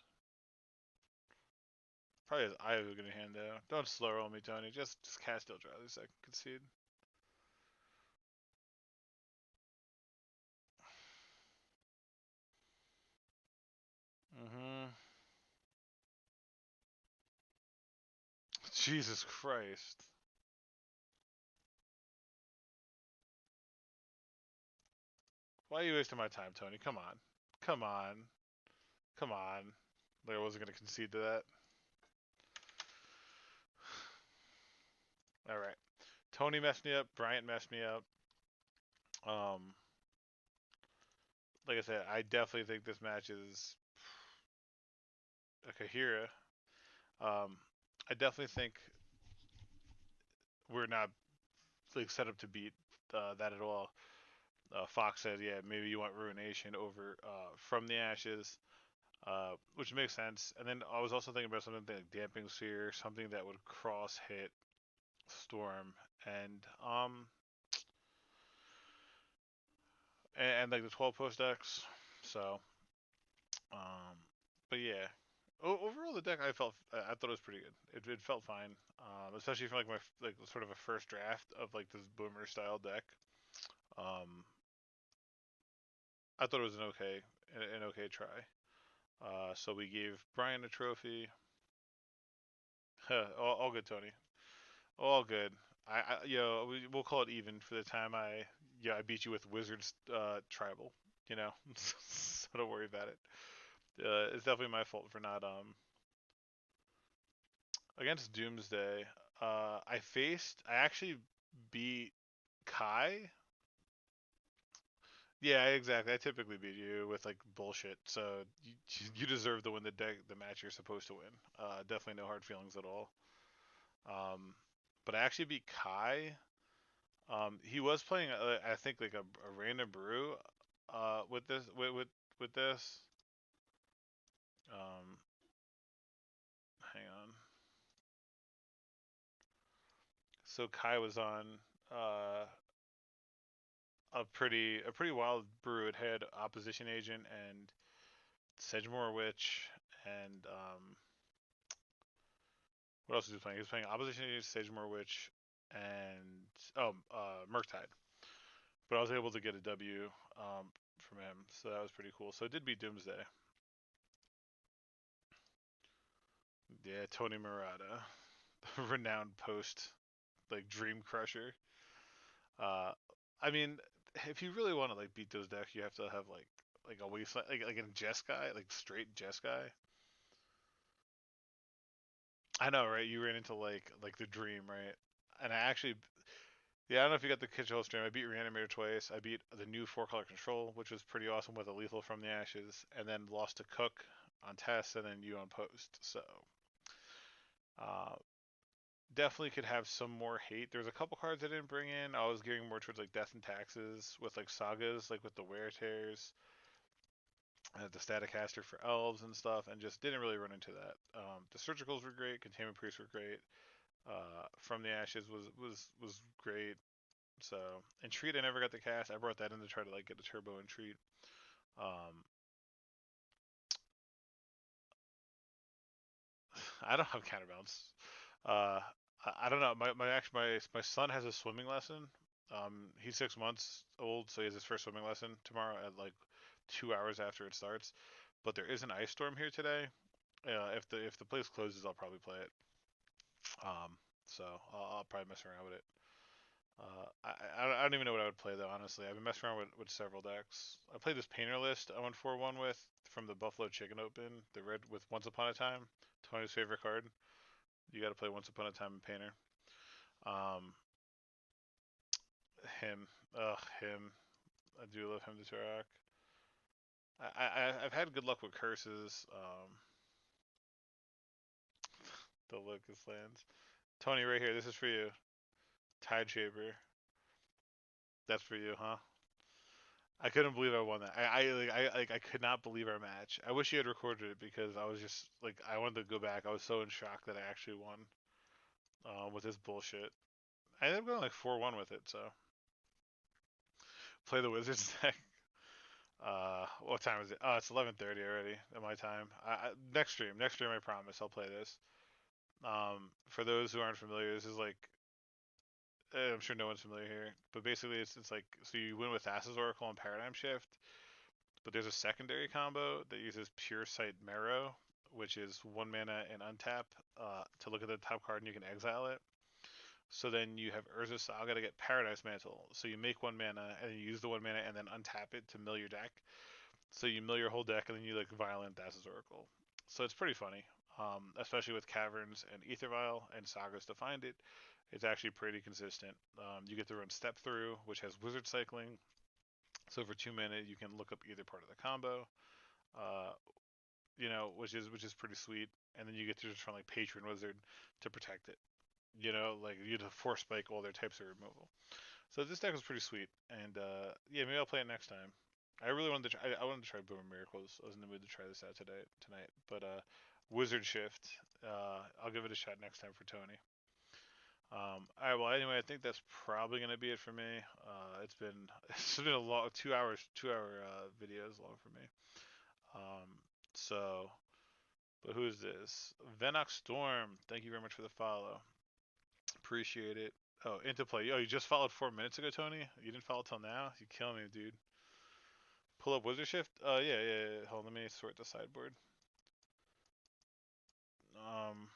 Probably has Ioug in hand though. Don't slow roll me, Tony. Just cast Eldrazi so I can concede. Mm-hmm. Jesus Christ. Why are you wasting my time, Tony? Come on. Come on. Come on. Like I wasn't gonna concede to that. Alright. Tony messed me up. Bryant messed me up. Like I said, I definitely think this match is a Kahira. I definitely think we're not like set up to beat that at all. Fox said, yeah, maybe you want Ruination over From the Ashes, which makes sense. And then I was also thinking about something like Damping Sphere, something that would cross hit Storm, and and like the 12 post decks. So, um, but yeah, overall the deck I thought it was pretty good. It felt fine, especially for like my like sort of a first draft of like this boomer style deck. Um, I thought it was an okay try. So we gave Brian a trophy. All good, Tony. All good. We'll call it even for the time I beat you with Wizards tribal. You know, so don't worry about it. It's definitely my fault for not against Doomsday. I actually beat Kai. Yeah, exactly. I typically beat you with like bullshit, so you deserve to win the match you're supposed to win. Definitely no hard feelings at all. Um, but I actually beat Kai. He was playing, I think, like a random brew, with this. Um, hang on. So Kai was on. Uh, a pretty wild brew. It had Opposition Agent and Sedgemoor Witch and what else was he playing? He was playing Opposition Agent, Sedgemoor Witch, and Murktide. But I was able to get a W from him, so that was pretty cool. So it did beat Doomsday. Yeah, Tony Murata, renowned post like Dream Crusher. Uh, I mean, if you really want to like beat those decks, you have to have like a wasteland, like a Jeskai, like straight Jeskai. I know, right? You ran into like the Dream, right? And I actually, yeah, I don't know if you got the Control stream. I beat Reanimator twice. I beat the new 4-color Control, which was pretty awesome with a lethal from the Ashes, and then lost to Cook on test, and then you on post. So, uh, definitely could have some more hate. There's a couple cards I didn't bring in. I was gearing more towards like Death and Taxes with like Sagas, like with the Wear Tears, the Staticaster for Elves and stuff, and just didn't really run into that. The Surgicals were great. Containment Priests were great. From the Ashes was great. So Entreat I never got the cast. I brought that in to try to like get a turbo Entreat. Um, I don't have counterbalance. Uh, I don't know. My son has a swimming lesson. He's 6 months old, so he has his first swimming lesson tomorrow at like 2 hours after it starts. But there is an ice storm here today. If the place closes, I'll probably play it. So I'll probably mess around with it. I don't even know what I would play though. Honestly, I've been messing around with several decks. I played this painter list I went 4-1 with from the Buffalo Chicken Open. The red with Once Upon a Time, Tony's favorite card. You got to play Once Upon a Time in Painter. Um, him, him. I do love him to Turok. I've had good luck with curses. The Locust Lands. Tony, right here. This is for you. Tide Shaper. That's for you, huh? I couldn't believe I won that. I could not believe our match. I wish you had recorded it because I was just like I wanted to go back. I was so in shock that I actually won with this bullshit. I ended up going like 4-1 with it. So play the Wizards deck. What time is it? Oh, it's 11:30 already at my time. Next stream, I promise I'll play this. For those who aren't familiar, this is like I'm sure no one's familiar here, but basically it's like so you win with Thassa's Oracle and Paradigm Shift, but there's a secondary combo that uses Pure Sight Marrow, which is 1 mana and untap to look at the top card and you can exile it. So then you have Urza Saga to get Paradise Mantle. So you make 1 mana and you use the 1 mana and then untap it to mill your deck. So you mill your whole deck and then you like Violent Thassa's Oracle. So it's pretty funny, especially with Caverns and Aether Vial and Sagas to find it. It's actually pretty consistent. You get to run Step Through, which has Wizard Cycling. So for 2 mana, you can look up either part of the combo. Uh, which is pretty sweet. And then you get to just run like Patron Wizard to protect it. Like you'd force spike all their types of removal. So this deck was pretty sweet, and yeah, maybe I'll play it next time. I really wanted to try. I wanted to try Boomer Miracles. I was in the mood to try this out tonight. But Wizard Shift. I'll give it a shot next time for Tony. All right. Well, anyway, I think that's probably gonna be it for me. It's been a long 2 hours, 2 hour videos long for me. Um, so but who is this? Venox Storm. Thank you very much for the follow. Appreciate it. Oh, into play. Oh, you just followed 4 minutes ago, Tony? You didn't follow till now? You killing me, dude. Pull up Wizard Shift? Yeah. Hold on, let me sort the sideboard. Um,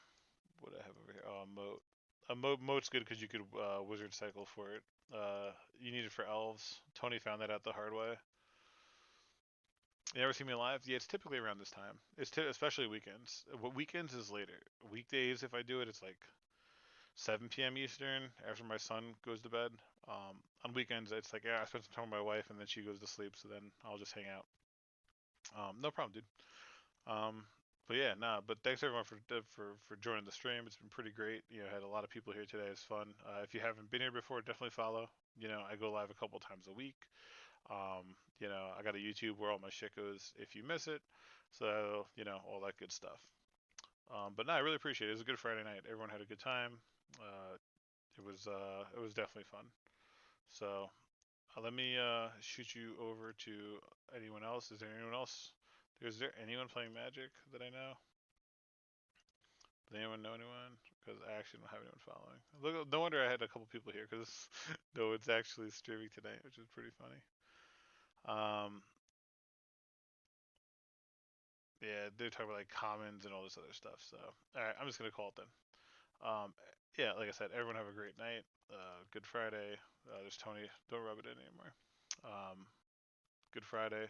what do I have over here? Oh, moat. Moat's good because you could Wizard Cycle for it. You need it for elves. Tony found that out the hard way. You ever see me live? Yeah, it's typically around this time. Especially weekends. What weekends is later. Weekdays, if I do it, it's like 7 p.m. Eastern after my son goes to bed. On weekends, it's like, yeah, I spend some time with my wife and then she goes to sleep, so then I'll just hang out. No problem, dude. Um, but yeah, nah. But thanks everyone for joining the stream. It's been pretty great. Had a lot of people here today. It's fun. If you haven't been here before, definitely follow. I go live a couple times a week. I got a YouTube where all my shit goes if you miss it. So, all that good stuff. But no, I really appreciate it. It was a good Friday night. Everyone had a good time. It was definitely fun. So Let me shoot you over to anyone else. Is there anyone else? Is there anyone playing Magic that I know? Does anyone know anyone? Because I actually don't have anyone following. Look, no wonder I had a couple people here because no one's actually streaming tonight, which is pretty funny. Um, yeah, they're talking about like commons and all this other stuff. So, all right, I'm just gonna call it then. Um, yeah, like I said, everyone have a great night. Good Friday. There's Tony. Don't rub it in anymore. Um, Good Friday.